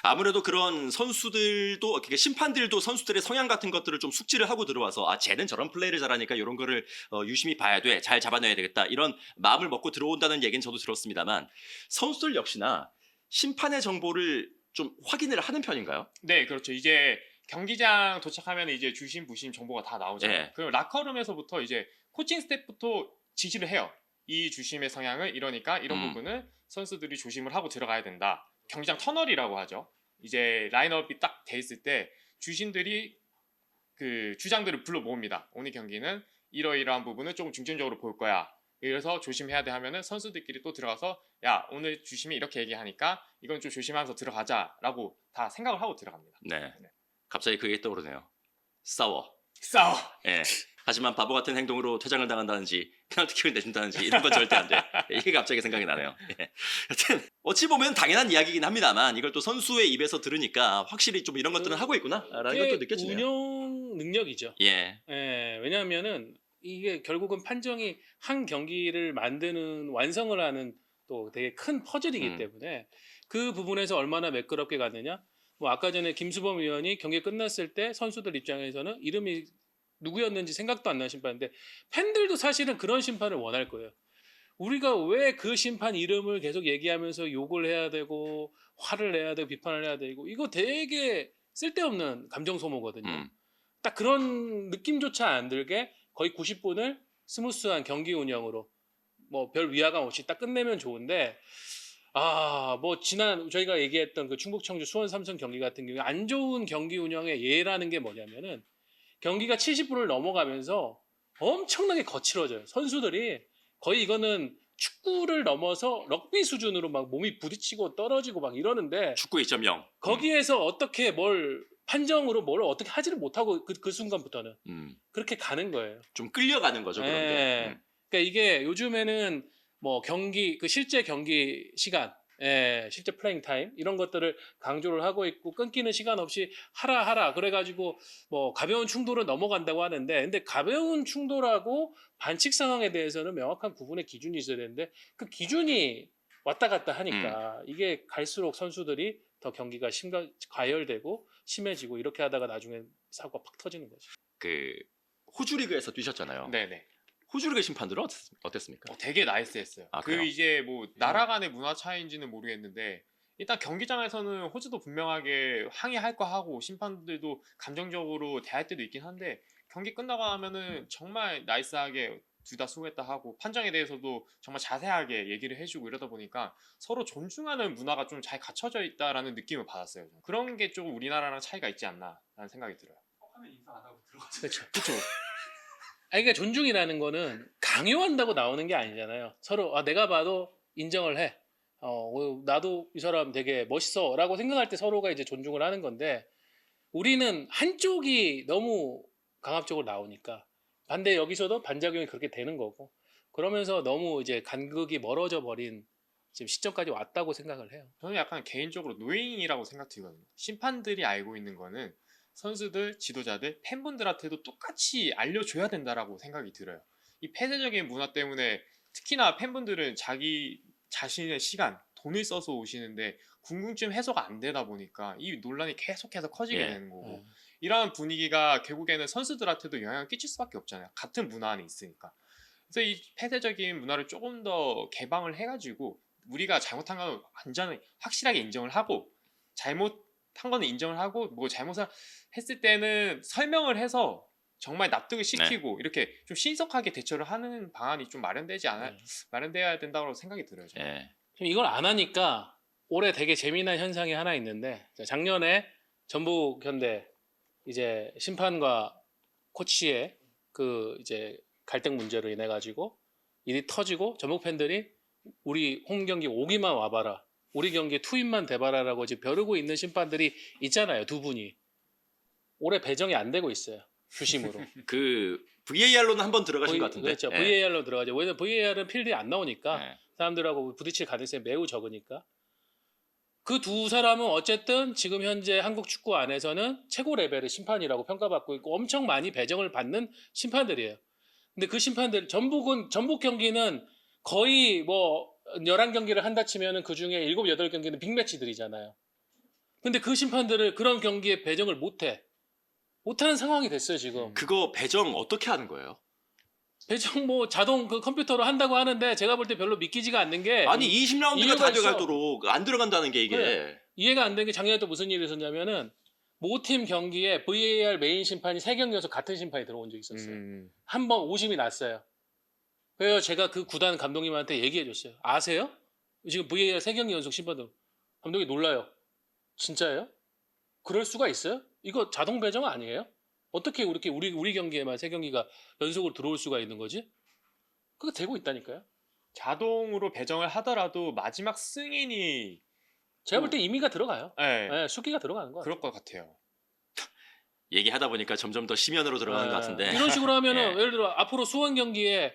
아무래도 그런 선수들도 그러니까 심판들도 선수들의 성향 같은 것들을 좀 숙지를 하고 들어와서 쟤는 저런 플레이를 잘하니까 이런 거를 유심히 봐야 돼. 잘 잡아내야 되겠다. 이런 마음을 먹고 들어온다는 얘기는 저도 들었습니다만 선수들 역시나 심판의 정보를 좀 확인을 하는 편인가요? 네, 그렇죠. 이제 경기장 도착하면 이제 주심 부심 정보가 다 나오잖아요. 네. 그럼 라커룸에서부터 이제 코칭 스태프부터 지시를 해요. 이 주심의 성향은 이러니까 이런 부분은 선수들이 조심을 하고 들어가야 된다. 경기장 터널이라고 하죠. 이제 라인업이 딱 돼 있을 때 주심들이 그 주장들을 불러 모읍니다. 오늘 경기는 이러이러한 부분을 조금 중점적으로 볼 거야. 그래서 조심해야 돼 하면은 선수들끼리 또 들어가서 야 오늘 주심이 이렇게 얘기하니까 이건 좀 조심하면서 들어가자라고 다 생각을 하고 들어갑니다. 네. 갑자기 그게 떠오르네요. 싸워. 네. 예. 하지만 바보 같은 행동으로 퇴장을 당한다든지 페널티킥을 내준다든지 이런 건 절대 안 돼. 이게 갑자기 생각이 나네요. 예. 여튼 어찌 보면 당연한 이야기긴 합니다만 이걸 또 선수의 입에서 들으니까 확실히 좀 이런 것들은 하고 있구나라는 것도 느껴지네요. 운영 능력이죠. 예. 예, 왜냐하면은 이게 결국은 판정이 한 경기를 만드는 완성을 하는 또 되게 큰 퍼즐이기 때문에 그 부분에서 얼마나 매끄럽게 가느냐. 뭐 아까 전에 김수범 위원이 경기 끝났을 때 선수들 입장에서는 이름이 누구였는지 생각도 안 나는 심판인데 팬들도 사실은 그런 심판을 원할 거예요. 우리가 왜 그 심판 이름을 계속 얘기하면서 욕을 해야 되고 화를 내야 되고 비판을 해야 되고 이거 되게 쓸데없는 감정 소모거든요. 딱 그런 느낌조차 안 들게 거의 90분을 스무스한 경기 운영으로 뭐 별 위화감 없이 딱 끝내면 좋은데 뭐 지난 저희가 얘기했던 그 충북 청주 수원 삼성 경기 같은 경우에 안 좋은 경기 운영의 예라는 게 뭐냐면은 경기가 70분을 넘어가면서 엄청나게 거칠어져요. 선수들이 거의 이거는 축구를 넘어서 럭비 수준으로 막 몸이 부딪히고 떨어지고 막 이러는데 축구 2.0. 거기에서 어떻게 뭘 판정으로 뭘 어떻게 하지를 못하고 그 순간부터는 음. 그렇게 가는 거예요. 좀 끌려가는 거죠 그런 게. 예. 그러니까 이게 요즘에는 뭐 경기 그 실제 경기 시간, 실제 플레잉 타임 이런 것들을 강조를 하고 있고 끊기는 시간 없이 하라 그래가지고 뭐 가벼운 충돌은 넘어간다고 하는데 근데 가벼운 충돌하고 반칙 상황에 대해서는 명확한 구분의 기준이 있어야 되는데 그 기준이 왔다 갔다 하니까 이게 갈수록 선수들이 더 경기가 과열되고 심해지고 이렇게 하다가 나중에 사고가 팍 터지는 거죠. 그 호주 리그에서 뛰셨잖아요. 네네. 호주 리그 심판들은 어땠습니까? 되게 나이스했어요. 아, 그 그래요? 이제 뭐 나라 간의 문화 차이인지는 모르겠는데 일단 경기장에서는 호주도 분명하게 항의할 거 하고 심판들도 감정적으로 대할 때도 있긴 한데 경기 끝나고 나면은 정말 나이스하게 둘 다 수고했다 하고 판정에 대해서도 정말 자세하게 얘기를 해주고 이러다 보니까 서로 존중하는 문화가 좀 잘 갖춰져 있다라는 느낌을 받았어요. 저는. 그런 게 좀 우리나라랑 차이가 있지 않나라는 생각이 들어요. 하면 인사 안 하고 들어가죠. 그렇죠. 그렇죠. 아니, 그러니까 존중이라는 거는 강요한다고 나오는 게 아니잖아요. 서로 내가 봐도 인정을 해. 나도 이 사람 되게 멋있어라고 생각할 때 서로가 이제 존중을 하는 건데 우리는 한쪽이 너무 강압적으로 나오니까 반대 여기서도 반작용이 그렇게 되는 거고 그러면서 너무 이제 간극이 멀어져 버린 지금 시점까지 왔다고 생각을 해요. 저는 약간 개인적으로 노예인이라고 생각 들거든요. 심판들이 알고 있는 거는 선수들, 지도자들, 팬분들한테도 똑같이 알려줘야 된다라고 생각이 들어요. 이 폐쇄적인 문화 때문에 특히나 팬분들은 자기 자신의 시간, 돈을 써서 오시는데 궁금증 해소가 안 되다 보니까 이 논란이 계속해서 커지게 예. 되는 거고 이러한 분위기가 결국에는 선수들한테도 영향을 끼칠 수밖에 없잖아요. 같은 문화 안에 있으니까. 그래서 이 폐쇄적인 문화를 조금 더 개방을 해가지고 우리가 잘못한 건 완전히 확실하게 인정을 하고 잘못한 거는 인정을 하고 뭐 잘못을 했을 때는 설명을 해서 정말 납득을 시키고 이렇게 좀 신속하게 대처를 하는 방안이 좀 마련돼야 된다고 생각이 들어요. 저는. 예. 지금 이걸 안 하니까 올해 되게 재미난 현상이 하나 있는데 작년에 전북 현대 이제 심판과 코치의 그 이제 갈등 문제로 인해 가지고 일이 터지고 전북 팬들이 우리 홈 경기 오기만 와봐라. 우리 경기에 투입만 대봐라라고 지금 벼르고 있는 심판들이 있잖아요. 두 분이. 올해 배정이 안 되고 있어요. 주심으로. 그 VAR로는 한번 들어가신 것 같은데. 그렇죠. 예. VAR로 들어가죠. 왜냐면 VAR은 필드에 안 나오니까 예. 사람들하고 부딪힐 가능성이 매우 적으니까. 그 두 사람은 어쨌든 지금 현재 한국 축구 안에서는 최고 레벨의 심판이라고 평가받고 있고 엄청 많이 배정을 받는 심판들이에요. 근데 그 심판들 전북 경기는 거의 뭐 11경기를 한다 치면은 그중에 7, 8경기는 빅매치들이잖아요. 근데 그 심판들을 그런 경기에 배정을 못하는 상황이 됐어요, 지금. 그거 배정 어떻게 하는 거예요? 배정 뭐 자동 그 컴퓨터로 한다고 하는데 제가 볼 때 별로 믿기지가 않는 게 아니 20라운드가 이유가 다 있어. 돼가도록 안 들어간다는 게 이게. 그래. 이해가 안 되는 게 작년에 또 무슨 일이 있었냐면은 모팀 경기에 VAR 메인 심판이 3경기 연속 같은 심판이 들어온 적이 있었어요. 한 번 오심이 났어요. 그래서 제가 그 구단 감독님한테 얘기해 줬어요. 아세요? 지금 VAR 3경기 연속 심판들. 감독이 놀라요. 진짜예요? 그럴 수가 있어요? 이거 자동 배정 아니에요? 어떻게 이렇게 우리 경기에만 3경기가 연속으로 들어올 수가 있는 거지? 그거 되고 있다니까요. 자동으로 배정을 하더라도 마지막 승인이 제가 볼 때 임의가 들어가요. 네, 네, 수기가 들어가는 거예요. 그럴 것 같아요. 얘기하다 보니까 점점 더 심연으로 들어가는 것 같은데. 이런 식으로 하면은 예. 예를 들어 앞으로 수원 경기에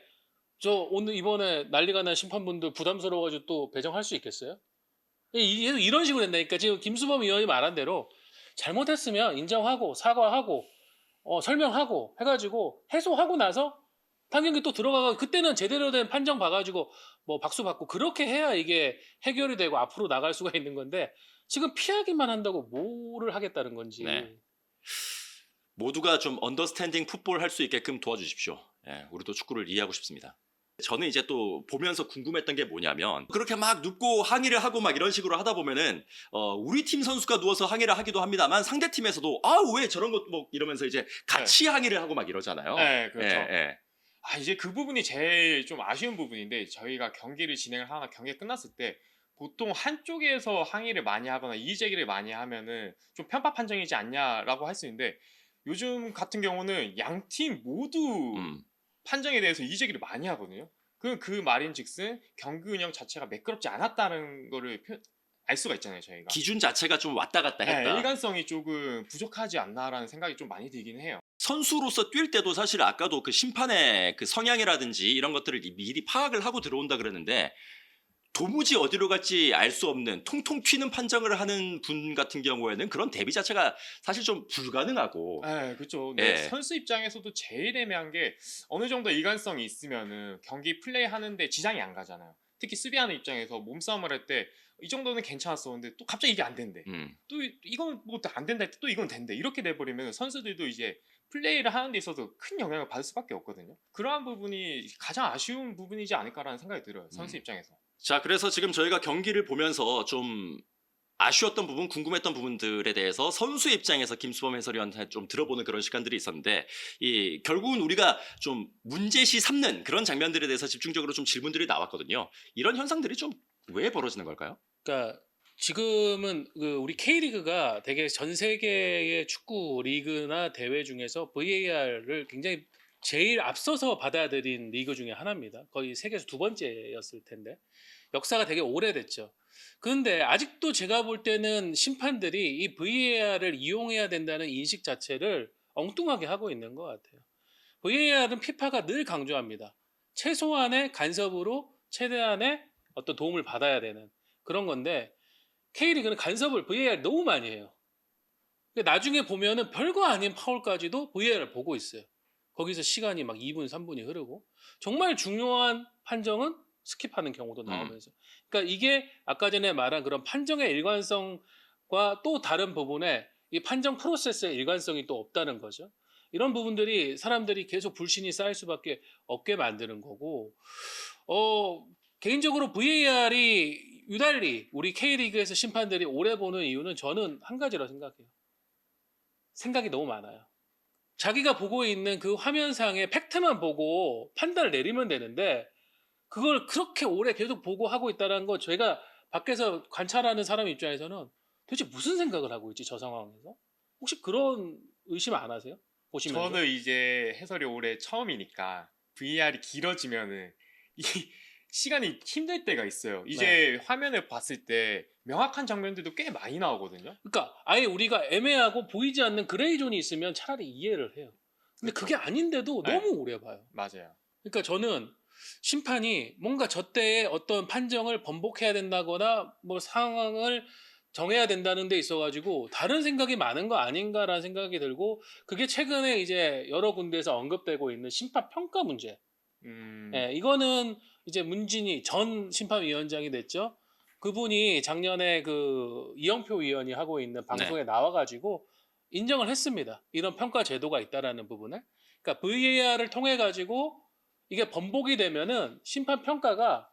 저 오늘 이번에 난리가 난 심판분들 부담스러워가지고 또 배정할 수 있겠어요? 이런 식으로 된다니까. 지금 김수범 의원이 말한 대로 잘못했으면 인정하고 사과하고 설명하고 해가지고 해소하고 나서 한 경기 또 들어가고 그때는 제대로 된 판정 봐가지고 뭐 박수 받고 그렇게 해야 이게 해결이 되고 앞으로 나갈 수가 있는 건데 지금 피하기만 한다고 뭐를 하겠다는 건지. 네. 모두가 좀 언더스탠딩 풋볼 할 수 있게끔 도와주십시오. 예, 우리도 축구를 이해하고 싶습니다. 저는 이제 또 보면서 궁금했던 게 뭐냐면 그렇게 막 눕고 항의를 하고 막 이런 식으로 하다 보면은 우리 팀 선수가 누워서 항의를 하기도 합니다만 상대 팀에서도 왜 저런 것 뭐 이러면서 이제 같이 항의를 하고 막 이러잖아요. 네, 그렇죠. 예. 이제 그 부분이 제일 좀 아쉬운 부분인데 저희가 경기를 진행을 하거나 경기가 끝났을 때 보통 한쪽에서 항의를 많이 하거나 이의제기를 많이 하면은 좀 편파 판정이지 않냐라고 할 수 있는데 요즘 같은 경우는 양 팀 모두 판정에 대해서 이의제기를 많이 하거든요. 그 말인즉슨 경기 운영 자체가 매끄럽지 않았다는 거를 알 수가 있잖아요, 저희가. 기준 자체가 좀 왔다 갔다 네, 했다. 일관성이 조금 부족하지 않나라는 생각이 좀 많이 들긴 해요. 선수로서 뛸 때도 사실 아까도 그 심판의 그 성향이라든지 이런 것들을 미리 파악을 하고 들어온다 그러는데 도무지 어디로 갈지 알 수 없는 통통 튀는 판정을 하는 분 같은 경우에는 그런 대비 자체가 사실 좀 불가능하고 네, 그렇죠. 예. 선수 입장에서도 제일 애매한 게 어느 정도 일관성이 있으면은 경기 플레이하는데 지장이 안 가잖아요. 특히 수비하는 입장에서 몸싸움을 할 때 이 정도는 괜찮았었는데 또 갑자기 이게 안 된대. 또 이건 뭐 안 된다 할 때 또 이건 된대. 이렇게 돼버리면 선수들도 이제 플레이를 하는 데 있어서 큰 영향을 받을 수밖에 없거든요. 그러한 부분이 가장 아쉬운 부분이지 않을까라는 생각이 들어요. 선수 입장에서. 자, 그래서 지금 저희가 경기를 보면서 좀 아쉬웠던 부분, 궁금했던 부분들에 대해서 선수 입장에서 김수범 해설위원한테 좀 들어보는 그런 시간들이 있었는데 이 결국은 우리가 좀 문제시 삼는 그런 장면들에 대해서 집중적으로 좀 질문들이 나왔거든요. 이런 현상들이 좀 왜 벌어지는 걸까요? 그러니까 지금은 그 우리 K리그가 되게 전 세계의 축구 리그나 대회 중에서 VAR을 굉장히 제일 앞서서 받아들인 리그 중에 하나입니다. 거의 세계에서 두 번째였을 텐데 역사가 되게 오래됐죠. 그런데 아직도 제가 볼 때는 심판들이 이 VAR을 이용해야 된다는 인식 자체를 엉뚱하게 하고 있는 것 같아요. VAR은 피파가 늘 강조합니다. 최소한의 간섭으로 최대한의 어떤 도움을 받아야 되는 그런 건데 K리그는 간섭을 VAR 너무 많이 해요. 나중에 보면은 별거 아닌 파울까지도 VAR을 보고 있어요. 거기서 시간이 막 2분, 3분이 흐르고 정말 중요한 판정은 스킵하는 경우도 나오면서 그러니까 이게 아까 전에 말한 그런 판정의 일관성과 또 다른 부분에 이 판정 프로세스의 일관성이 또 없다는 거죠. 이런 부분들이 사람들이 계속 불신이 쌓일 수밖에 없게 만드는 거고 개인적으로 VAR이 유달리 우리 K리그에서 심판들이 오래 보는 이유는 저는 한 가지라 생각해요. 생각이 너무 많아요. 자기가 보고 있는 그 화면상의 팩트만 보고 판단을 내리면 되는데 그걸 그렇게 오래 계속 보고 하고 있다는 거 제가 밖에서 관찰하는 사람 입장에서는 도대체 무슨 생각을 하고 있지 저 상황에서? 혹시 그런 의심 안 하세요? 보시면서? 저는 이제 해설이 올해 처음이니까 VR이 길어지면은 이 시간이 힘들 때가 있어요. 이제 화면을 봤을 때 명확한 장면들도 꽤 많이 나오거든요. 그러니까 아예 우리가 애매하고 보이지 않는 그레이 존이 있으면 차라리 이해를 해요. 근데 그렇죠. 그게 아닌데도 네. 너무 오래 봐요. 맞아요. 그러니까 저는 심판이 뭔가 저 때에 어떤 판정을 번복해야 된다거나 뭐 상황을 정해야 된다는 데 있어가지고 다른 생각이 많은 거 아닌가라는 생각이 들고 그게 최근에 이제 여러 군데에서 언급되고 있는 심판 평가 문제. 예, 이거는 이제 문진이 전 심판위원장이 됐죠. 그분이 작년에 그 이영표 위원이 하고 있는 방송에 나와가지고 인정을 했습니다. 이런 평가 제도가 있다라는 부분을. 그러니까 VAR을 통해 가지고 이게 번복이 되면은 심판 평가가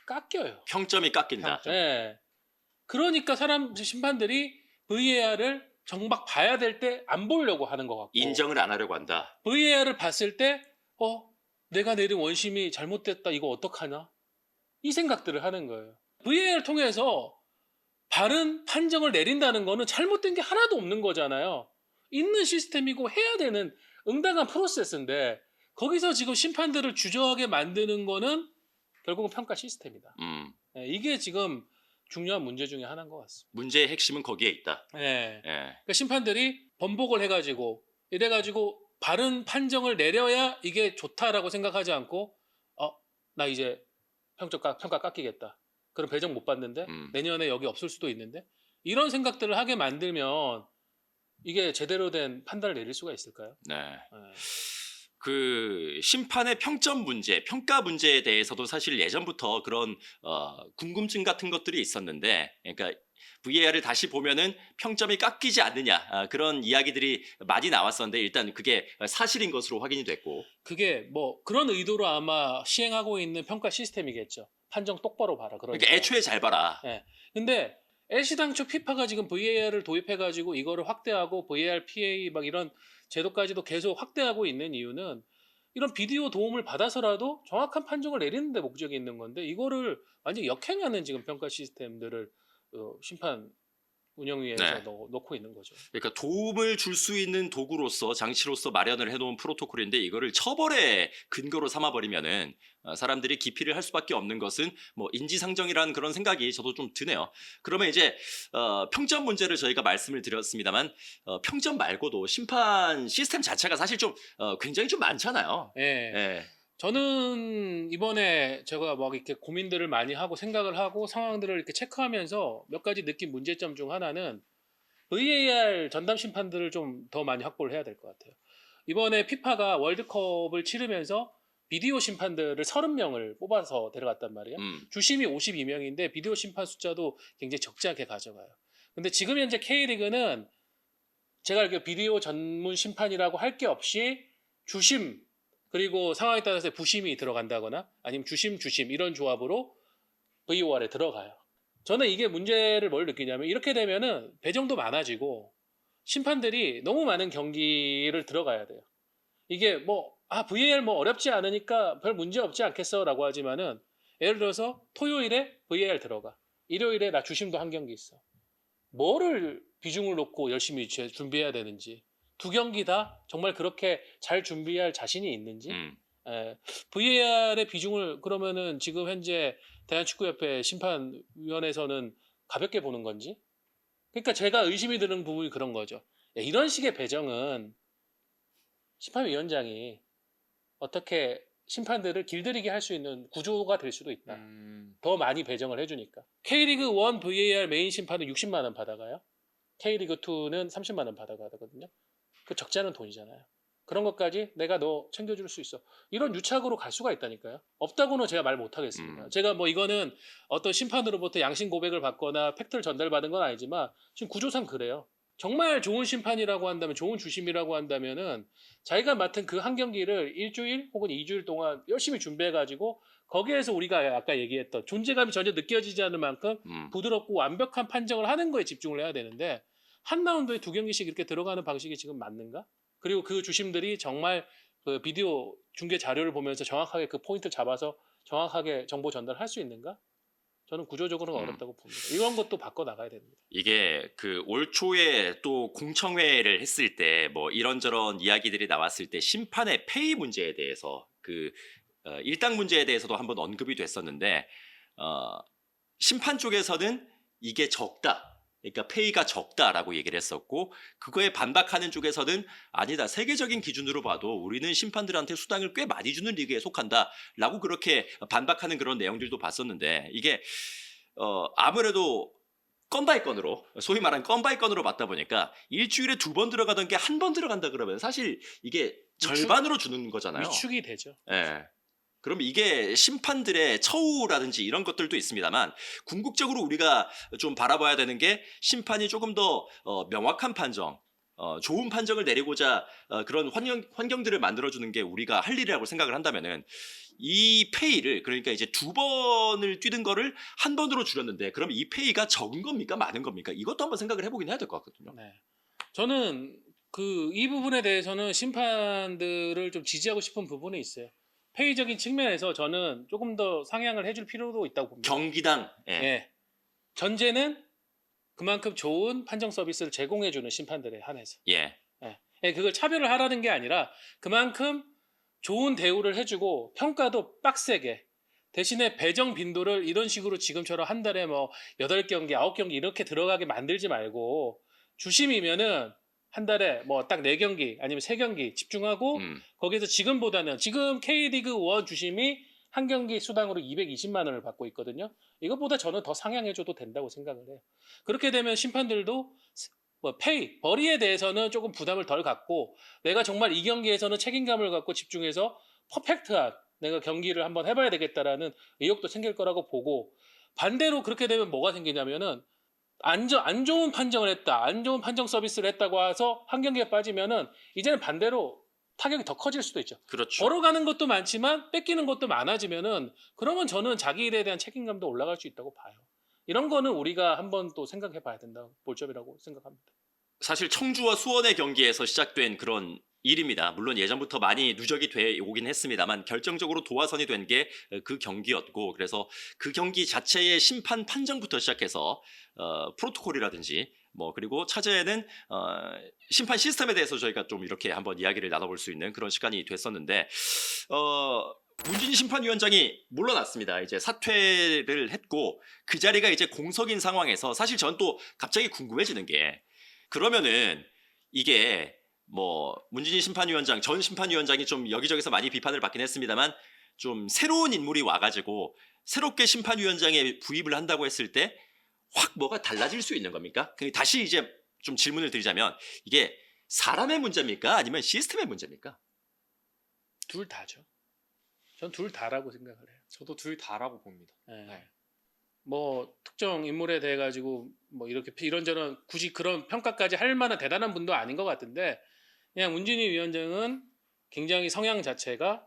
깎여요. 평점이 깎인다. 예. 그러니까 심판들이 VAR을 정박 봐야 될 때 안 보려고 하는 것 같고 인정을 안 하려고 한다. VAR을 봤을 때 내가 내린 원심이 잘못됐다 이거 어떡하나 이 생각들을 하는 거예요. VAR을 통해서 바른 판정을 내린다는 거는 잘못된 게 하나도 없는 거잖아요. 있는 시스템이고 해야 되는 응당한 프로세스인데 거기서 지금 심판들을 주저하게 만드는 거는 결국은 평가 시스템이다. 이게 지금 중요한 문제 중에 하나인 것 같습니다. 문제의 핵심은 거기에 있다. 네. 예. 그러니까 심판들이 번복을 해가지고 이래가지고 바른 판정을 내려야 이게 좋다라고 생각하지 않고 나 이제 평가 깎이겠다. 그럼 배정 못 받는데 내년에 여기 없을 수도 있는데 이런 생각들을 하게 만들면 이게 제대로 된 판단을 내릴 수가 있을까요? 네. 네. 그 심판의 평점 문제, 평가 문제에 대해서도 사실 예전부터 그런 궁금증 같은 것들이 있었는데, 그러니까 VAR을 다시 보면은 평점이 깎이지 않느냐 그런 이야기들이 많이 나왔었는데 일단 그게 사실인 것으로 확인이 됐고, 그게 뭐 그런 의도로 아마 시행하고 있는 평가 시스템이겠죠. 판정 똑바로 봐라. 그러니까 애초에 잘 봐라. 네. 근데 애시당초 피파가 지금 VAR을 도입해가지고 이거를 확대하고 VAR, PA 막 이런 제도까지도 계속 확대하고 있는 이유는 이런 비디오 도움을 받아서라도 정확한 판정을 내리는 데 목적이 있는 건데 이거를 완전히 역행하는 지금 평가 시스템들을 심판 운영위에서 네. 놓고 있는 거죠. 그러니까 도움을 줄 수 있는 도구로서 장치로서 마련을 해놓은 프로토콜인데 이거를 처벌의 근거로 삼아버리면은 사람들이 기피를 할 수밖에 없는 것은 뭐 인지상정이라는 그런 생각이 저도 좀 드네요. 그러면 이제 평점 문제를 저희가 말씀을 드렸습니다만 평점 말고도 심판 시스템 자체가 사실 좀 굉장히 좀 많잖아요. 예. 예. 저는 이번에 제가 막 이렇게 고민들을 많이 하고 생각을 하고 상황들을 이렇게 체크하면서 몇 가지 느낀 문제점 중 하나는 VAR 전담 심판들을 좀 더 많이 확보를 해야 될 것 같아요. 이번에 피파가 월드컵을 치르면서 비디오 심판들을 30명을 뽑아서 데려갔단 말이에요. 주심이 52명인데 비디오 심판 숫자도 굉장히 적지 않게 가져가요. 근데 지금 현재 K리그는 제가 알기로 비디오 전문 심판이라고 할 게 없이 주심 그리고 상황에 따라서 부심이 들어간다거나 아니면 주심 이런 조합으로 VOR에 들어가요. 저는 이게 문제를 뭘 느끼냐면 이렇게 되면은 배정도 많아지고 심판들이 너무 많은 경기를 들어가야 돼요. 이게 뭐 VAR 뭐 어렵지 않으니까 별 문제 없지 않겠어라고 하지만은 예를 들어서 토요일에 VAR 들어가. 일요일에 나 주심도 한 경기 있어. 뭐를 비중을 놓고 열심히 준비해야 되는지. 두 경기 다 정말 그렇게 잘 준비할 자신이 있는지. VAR의 비중을 그러면은 지금 현재 대한축구협회 심판위원회에서는 가볍게 보는 건지. 그러니까 제가 의심이 드는 부분이 그런 거죠. 야, 이런 식의 배정은 심판위원장이 어떻게 심판들을 길들이게 할 수 있는 구조가 될 수도 있다. 더 많이 배정을 해주니까. K리그 1 VAR 메인 심판은 60만 원 받아가요. K리그 2는 30만 원 받아가거든요. 그 적지 않은 돈이잖아요. 그런 것까지 내가 너 챙겨줄 수 있어. 이런 유착으로 갈 수가 있다니까요. 없다고는 제가 말 못하겠습니다. 제가 뭐 이거는 어떤 심판으로부터 양심 고백을 받거나 팩트를 전달받은 건 아니지만 지금 구조상 그래요. 정말 좋은 심판이라고 한다면 좋은 주심이라고 한다면은 자기가 맡은 그 한 경기를 일주일 혹은 2주일 동안 열심히 준비해가지고 거기에서 우리가 아까 얘기했던 존재감이 전혀 느껴지지 않는 만큼 부드럽고 완벽한 판정을 하는 거에 집중을 해야 되는데 한 라운드에 2경기씩 이렇게 들어가는 방식이 지금 맞는가? 그리고 그 주심들이 정말 그 비디오 중계 자료를 보면서 정확하게 그 포인트 잡아서 정확하게 정보 전달할 수 있는가? 저는 구조적으로는 어렵다고 봅니다. 이런 것도 바꿔 나가야 됩니다. 이게 그 올 초에 또 공청회를 했을 때 뭐 이런저런 이야기들이 나왔을 때 심판의 페이 문제에 대해서 그 일당 문제에 대해서도 한번 언급이 됐었는데 심판 쪽에서는 이게 적다. 그러니까 페이가 적다라고 얘기를 했었고 그거에 반박하는 쪽에서는 아니다. 세계적인 기준으로 봐도 우리는 심판들한테 수당을 꽤 많이 주는 리그에 속한다라고 그렇게 반박하는 그런 내용들도 봤었는데 이게 아무래도 건 바이 건으로 소위 말하는 건 바이 건으로 맞다 보니까 일주일에 2번 들어가던 게 한 번 들어간다 그러면 사실 이게 절반으로 주는 거잖아요. 위축이 되죠. 예. 그럼 이게 심판들의 처우라든지 이런 것들도 있습니다만 궁극적으로 우리가 좀 바라봐야 되는 게 심판이 조금 더 명확한 판정, 좋은 판정을 내리고자 그런 환경들을 만들어주는 게 우리가 할 일이라고 생각을 한다면은 이 페이를 그러니까 이제 2번을 뛰는 거를 한 번으로 줄였는데 그럼 이 페이가 적은 겁니까 많은 겁니까? 이것도 한번 생각을 해보긴 해야 될 것 같거든요. 네. 저는 이 부분에 대해서는 심판들을 좀 지지하고 싶은 부분이 있어요. 페이적인 측면에서 저는 조금 더 상향을 해줄 필요도 있다고 봅니다. 경기당. 예. 전제는 그만큼 좋은 판정 서비스를 제공해주는 심판들에 한해서. 예. 예. 그걸 차별을 하라는 게 아니라 그만큼 좋은 대우를 해주고 평가도 빡세게 대신에 배정 빈도를 이런 식으로 지금처럼 한 달에 뭐 8경기, 9경기 이렇게 들어가게 만들지 말고 주심이면은 한 달에 뭐 딱 4경기 아니면 3경기 집중하고 거기에서 지금보다는 지금 K리그 1 주심이 한 경기 수당으로 220만 원을 받고 있거든요. 이것보다 저는 더 상향해줘도 된다고 생각을 해요. 그렇게 되면 심판들도 뭐 벌이에 대해서는 조금 부담을 덜 갖고 내가 정말 이 경기에서는 책임감을 갖고 집중해서 퍼펙트한 내가 경기를 한번 해봐야 되겠다라는 의욕도 생길 거라고 보고 반대로 그렇게 되면 뭐가 생기냐면은 안 좋은 판정을 했다. 안 좋은 판정 서비스를 했다고 해서 한 경기에 빠지면은 이제는 반대로 타격이 더 커질 수도 있죠. 그렇죠. 벌어가는 것도 많지만 뺏기는 것도 많아지면은 그러면 저는 자기 일에 대한 책임감도 올라갈 수 있다고 봐요. 이런 거는 우리가 한번 또 생각해 봐야 된다. 볼 점이라고 생각합니다. 사실 청주와 수원의 경기에서 시작된 그런 일입니다. 물론 예전부터 많이 누적이 돼 오긴 했습니다만 결정적으로 도화선이 된 게 그 경기였고 그래서 그 경기 자체의 심판 판정부터 시작해서 프로토콜이라든지 뭐 그리고 차제에는 심판 시스템에 대해서 저희가 좀 이렇게 한번 이야기를 나눠볼 수 있는 그런 시간이 됐었는데 문진희 심판위원장이 물러났습니다. 이제 사퇴를 했고 그 자리가 이제 공석인 상황에서 사실 전 또 갑자기 궁금해지는 게 그러면은 이게 뭐 문진희 심판위원장 전 심판위원장이 좀 여기저기서 많이 비판을 받긴 했습니다만 좀 새로운 인물이 와가지고 새롭게 심판위원장에 부임을 한다고 했을 때 확 뭐가 달라질 수 있는 겁니까? 다시 이제 좀 질문을 드리자면 이게 사람의 문제입니까? 아니면 시스템의 문제입니까? 둘 다죠. 전 둘 다라고 생각을 해요. 저도 둘 다라고 봅니다. 예. 네. 뭐 특정 인물에 대해 가지고 뭐 이렇게 이런저런 굳이 그런 평가까지 할 만한 대단한 분도 아닌 것 같은데 그냥 문진희 위원장은 굉장히 성향 자체가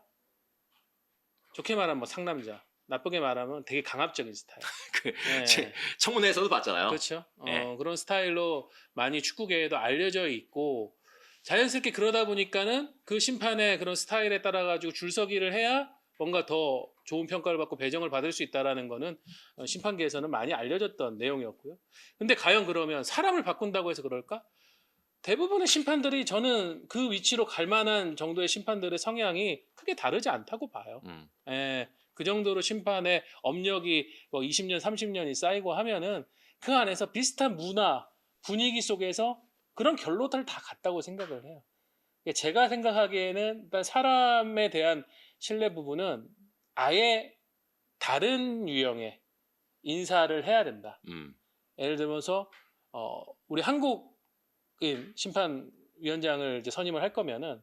좋게 말하면 뭐 상남자, 나쁘게 말하면 되게 강압적인 스타일. 그 예. 청문회에서도 봤잖아요. 그렇죠. 예. 그런 스타일로 많이 축구계에도 알려져 있고 자연스럽게 그러다 보니까는 그 심판의 그런 스타일에 따라 가지고 줄서기를 해야 뭔가 더 좋은 평가를 받고 배정을 받을 수 있다라는 거는 심판계에서는 많이 알려졌던 내용이었고요. 근데 과연 그러면 사람을 바꾼다고 해서 그럴까? 대부분의 심판들이 저는 그 위치로 갈 만한 정도의 심판들의 성향이 크게 다르지 않다고 봐요. 예, 그 정도로 심판의 업력이 뭐 20년, 30년이 쌓이고 하면은 그 안에서 비슷한 문화, 분위기 속에서 그런 결론을 다 같다고 생각을 해요. 제가 생각하기에는 일단 사람에 대한 신뢰 부분은 아예 다른 유형의 인사를 해야 된다. 예를 들면서 우리 한국인 심판위원장을 이제 선임을 할 거면은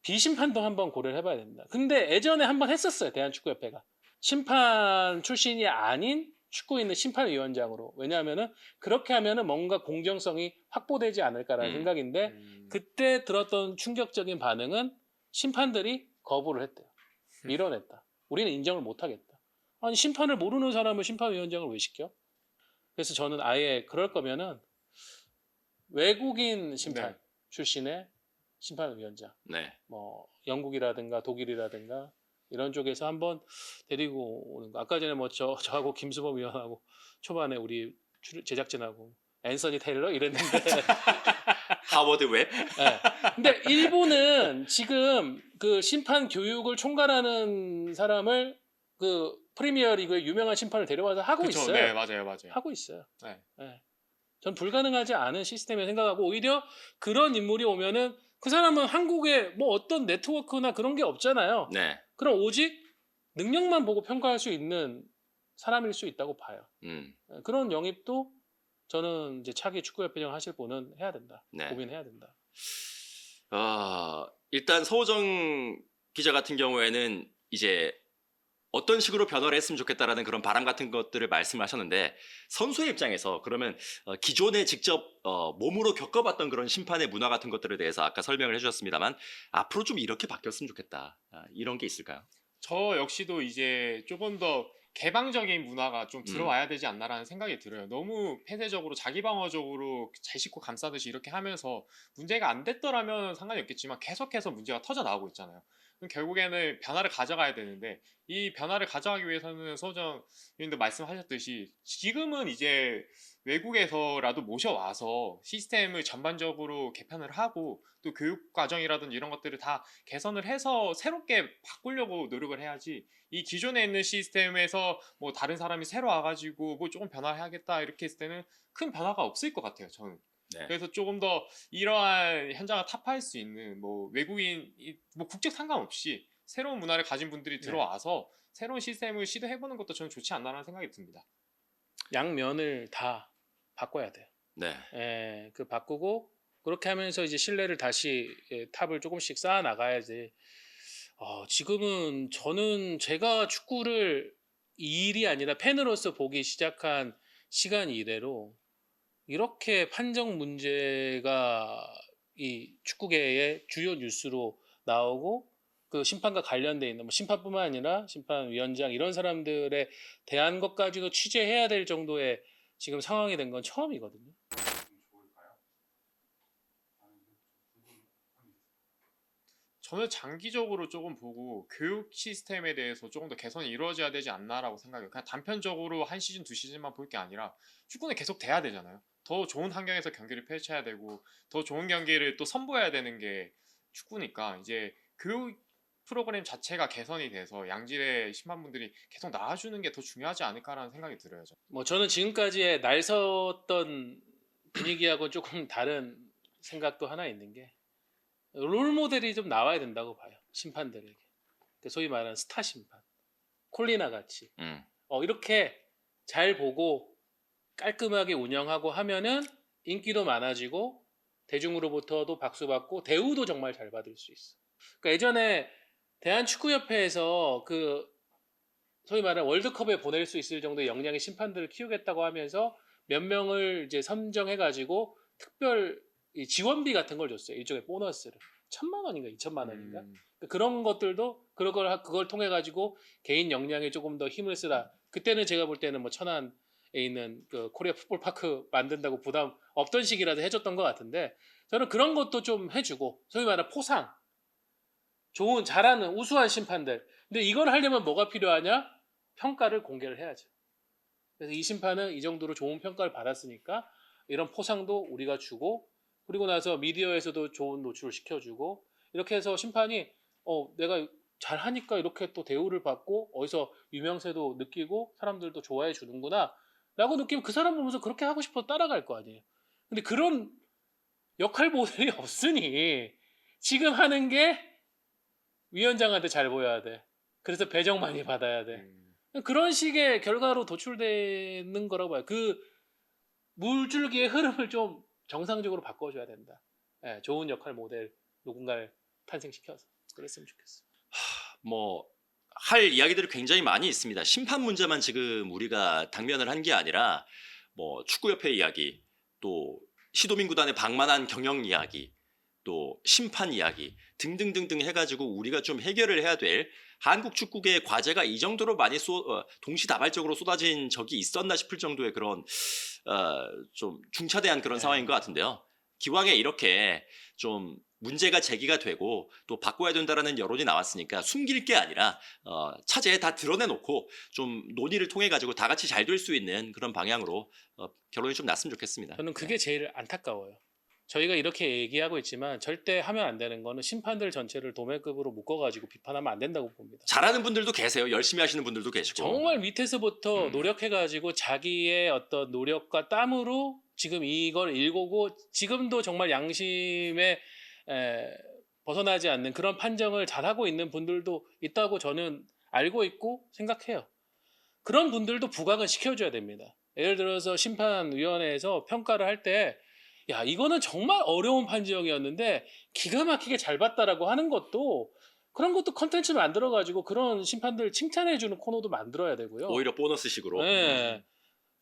비심판도 한번 고려를 해봐야 됩니다. 근데 예전에 한번 했었어요. 대한축구협회가. 심판 출신이 아닌 축구인을 심판위원장으로. 왜냐하면은 그렇게 하면은 뭔가 공정성이 확보되지 않을까라는 생각인데 그때 들었던 충격적인 반응은 심판들이 거부를 했대요. 밀어냈다. 우리는 인정을 못하겠다. 아니 심판을 모르는 사람을 심판위원장을 왜 시켜? 그래서 저는 아예 그럴 거면은 외국인 심판 네. 출신의 심판위원장, 네. 뭐 영국이라든가 독일이라든가 이런 쪽에서 한번 데리고 오는 거. 아까 전에 뭐 저하고 김수범 위원하고 초반에 우리 제작진하고 앤서니 테일러 이랬는데 하워드 웹. 네. 근데 일본은 지금 그 심판 교육을 총괄하는 사람을 그 프리미어리그의 유명한 심판을 데려와서 하고 그쵸, 있어요. 네, 맞아요. 하고 있어요. 네. 네. 전 불가능하지 않은 시스템에 생각하고 오히려 그런 인물이 오면은 그 사람은 한국에 뭐 어떤 네트워크나 그런 게 없잖아요. 네. 그럼 오직 능력만 보고 평가할 수 있는 사람일 수 있다고 봐요. 그런 영입도 저는 이제 차기 축구협회장 하실 분은 해야 된다. 네. 고민해야 된다. 일단 서호정 기자 같은 경우에는 이제 어떤 식으로 변화를 했으면 좋겠다라는 그런 바람 같은 것들을 말씀하셨는데 선수의 입장에서 그러면 기존에 직접 몸으로 겪어봤던 그런 심판의 문화 같은 것들에 대해서 아까 설명을 해주셨습니다만 앞으로 좀 이렇게 바뀌었으면 좋겠다. 이런 게 있을까요? 저 역시도 이제 조금 더 개방적인 문화가 좀 들어와야 되지 않나라는 생각이 들어요. 너무 폐쇄적으로 자기 방어적으로 잘 씻고 감싸듯이 이렇게 하면서 문제가 안 됐더라면 상관이 없겠지만 계속해서 문제가 터져 나오고 있잖아요. 그럼 결국에는 변화를 가져가야 되는데 이 변화를 가져가기 위해서는 서정 의원도 말씀하셨듯이 지금은 이제 외국에서라도 모셔와서 시스템을 전반적으로 개편을 하고 또 교육 과정이라든지 이런 것들을 다 개선을 해서 새롭게 바꾸려고 노력을 해야지 이 기존에 있는 시스템에서 뭐 다른 사람이 새로 와가지고 뭐 조금 변화해야겠다 이렇게 했을 때는 큰 변화가 없을 것 같아요. 저는. 네. 그래서 조금 더 이러한 현장을 타파할 수 있는 뭐 외국인 뭐 국적 상관없이 새로운 문화를 가진 분들이 들어와서 새로운 시스템을 시도해보는 것도 저는 좋지 않나라는 생각이 듭니다. 양면을 다 바꿔야 돼요. 네. 예, 그 바꾸고 그렇게 하면서 이제 신뢰를 다시 탑을 조금씩 쌓아 나가야지. 지금은 저는 제가 축구를 일이 아니라 팬으로서 보기 시작한 시간 이래로 이렇게 판정 문제가 이 축구계의 주요 뉴스로 나오고 그 심판과 관련돼 있는 뭐 심판뿐만 아니라 심판위원장 이런 사람들에 대한 것까지도 취재해야 될 정도의 지금 상황이 된 건 처음이거든요. 저는 장기적으로 조금 보고 교육 시스템에 대해서 조금 더 개선이 이루어져야 되지 않나라고 생각해요. 그냥 단편적으로 한 시즌 두 시즌만 볼 게 아니라 축구는 계속 돼야 되잖아요. 더 좋은 환경에서 경기를 펼쳐야 되고 더 좋은 경기를 또 선보여야 되는 게 축구니까 이제 그 프로그램 자체가 개선이 돼서 양질의 심판분들이 계속 나와주는 게 더 중요하지 않을까라는 생각이 들어요. 저는. 뭐 저는 지금까지의 날 섰던 분위기하고 조금 다른 생각도 하나 있는 게 롤 모델이 좀 나와야 된다고 봐요. 심판들에게. 그러니까 소위 말하는 스타 심판. 콜리나 같이. 이렇게 잘 보고 깔끔하게 운영하고 하면은 인기도 많아지고 대중으로부터도 박수 받고 대우도 정말 잘 받을 수 있어. 그러니까 예전에 대한축구협회에서 그 소위 말하는 월드컵에 보낼 수 있을 정도의 역량의 심판들을 키우겠다고 하면서 몇 명을 이제 선정해가지고 특별 이 지원비 같은 걸 줬어요. 일종의 보너스를 1,000만 원인가 2,000만 원인가. 그런 것들도 그걸 통해 가지고 개인 역량에 조금 더 힘을 쓰라. 그때는 제가 볼 때는 뭐 천안에 있는 그 코리아 풋볼 파크 만든다고 부담 없던 시기라도 해줬던 것 같은데 저는 그런 것도 좀 해주고 소위 말하는 포상 좋은 잘하는 우수한 심판들. 근데 이걸 하려면 뭐가 필요하냐? 평가를 공개를 해야죠. 그래서 이 심판은 이 정도로 좋은 평가를 받았으니까 이런 포상도 우리가 주고 그리고 나서 미디어에서도 좋은 노출을 시켜주고 이렇게 해서 심판이 내가 잘하니까 이렇게 또 대우를 받고 어디서 유명세도 느끼고 사람들도 좋아해 주는구나 라고 느끼면 그 사람 보면서 그렇게 하고 싶어 따라갈 거 아니에요. 근데 그런 역할 모델이 없으니 지금 하는 게 위원장한테 잘 보여야 돼. 그래서 배정 많이 받아야 돼. 그런 식의 결과로 도출되는 거라고 봐요. 그 물줄기의 흐름을 좀 정상적으로 바꿔줘야 된다. 예, 좋은 역할 모델 누군가를 탄생시켜서 그랬으면 좋겠어. 뭐 할 이야기들이 굉장히 많이 있습니다. 심판 문제만 지금 우리가 당면을 한 게 아니라 뭐 축구협회 이야기, 또 시도민 구단의 방만한 경영 이야기, 또 심판 이야기 등등등등 해가지고 우리가 좀 해결을 해야 될 한국 축구계의 과제가 이 정도로 많이 동시다발적으로 쏟아진 적이 있었나 싶을 정도의 그런 좀 중차대한 그런 상황인 것 같은데요. 기왕에 이렇게 좀 문제가 제기가 되고 또 바꿔야 된다라는 여론이 나왔으니까 숨길 게 아니라 차제에 다 드러내놓고 좀 논의를 통해 가지고 다 같이 잘 될 수 있는 그런 방향으로 결론이 좀 났으면 좋겠습니다. 저는 그게 제일 안타까워요. 저희가 이렇게 얘기하고 있지만 절대 하면 안 되는 거는 심판들 전체를 도매급으로 묶어가지고 비판하면 안 된다고 봅니다. 잘하는 분들도 계세요. 열심히 하시는 분들도 계시고. 정말 밑에서부터 노력해가지고 자기의 어떤 노력과 땀으로 지금 이걸 일고고 지금도 정말 양심에 벗어나지 않는 그런 판정을 잘하고 있는 분들도 있다고 저는 알고 있고 생각해요. 그런 분들도 부각은 시켜줘야 됩니다. 예를 들어서 심판위원회에서 평가를 할 때 야 이거는 정말 어려운 판정이었는데 기가 막히게 잘 봤다라고 하는 것도 그런 것도 컨텐츠 만들어가지고 그런 심판들 칭찬해주는 코너도 만들어야 되고요. 오히려 보너스식으로. 네.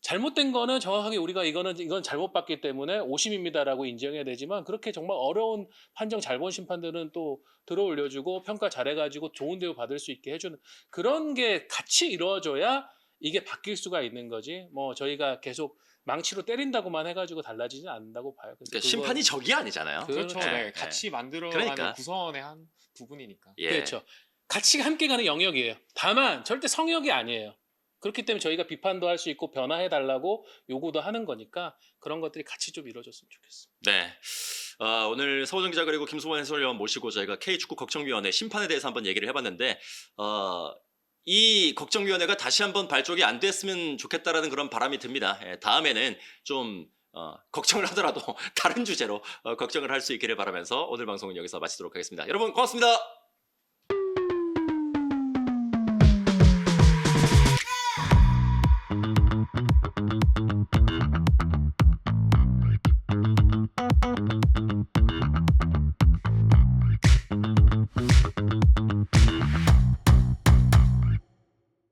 잘못된 거는 정확하게 우리가 이건 잘못 봤기 때문에 오심입니다라고 인정해야 되지만 그렇게 정말 어려운 판정 잘 본 심판들은 또 들어올려주고 평가 잘해가지고 좋은 대우 받을 수 있게 해주는 그런 게 같이 이루어져야 이게 바뀔 수가 있는 거지. 뭐 저희가 계속 망치로 때린다고만 해가지고 달라지진 않는다고 봐요. 그래서 심판이 적이 아니잖아요. 그렇죠. 네, 같이 만들어가는 그러니까. 구성원의 한 부분이니까. 예. 그렇죠. 같이 함께 가는 영역이에요. 다만 절대 성역이 아니에요. 그렇기 때문에 저희가 비판도 할 수 있고 변화해달라고 요구도 하는 거니까 그런 것들이 같이 좀 이루어졌으면 좋겠어요. 네. 오늘 서호정 기자 그리고 김소만 해설위원 모시고 저희가 K축구 걱정위원회 심판에 대해서 한번 얘기를 해봤는데 이 걱정위원회가 다시 한번 발족이 안 됐으면 좋겠다라는 그런 바람이 듭니다. 다음에는 좀 걱정을 하더라도 다른 주제로 걱정을 할 수 있기를 바라면서 오늘 방송은 여기서 마치도록 하겠습니다. 여러분 고맙습니다.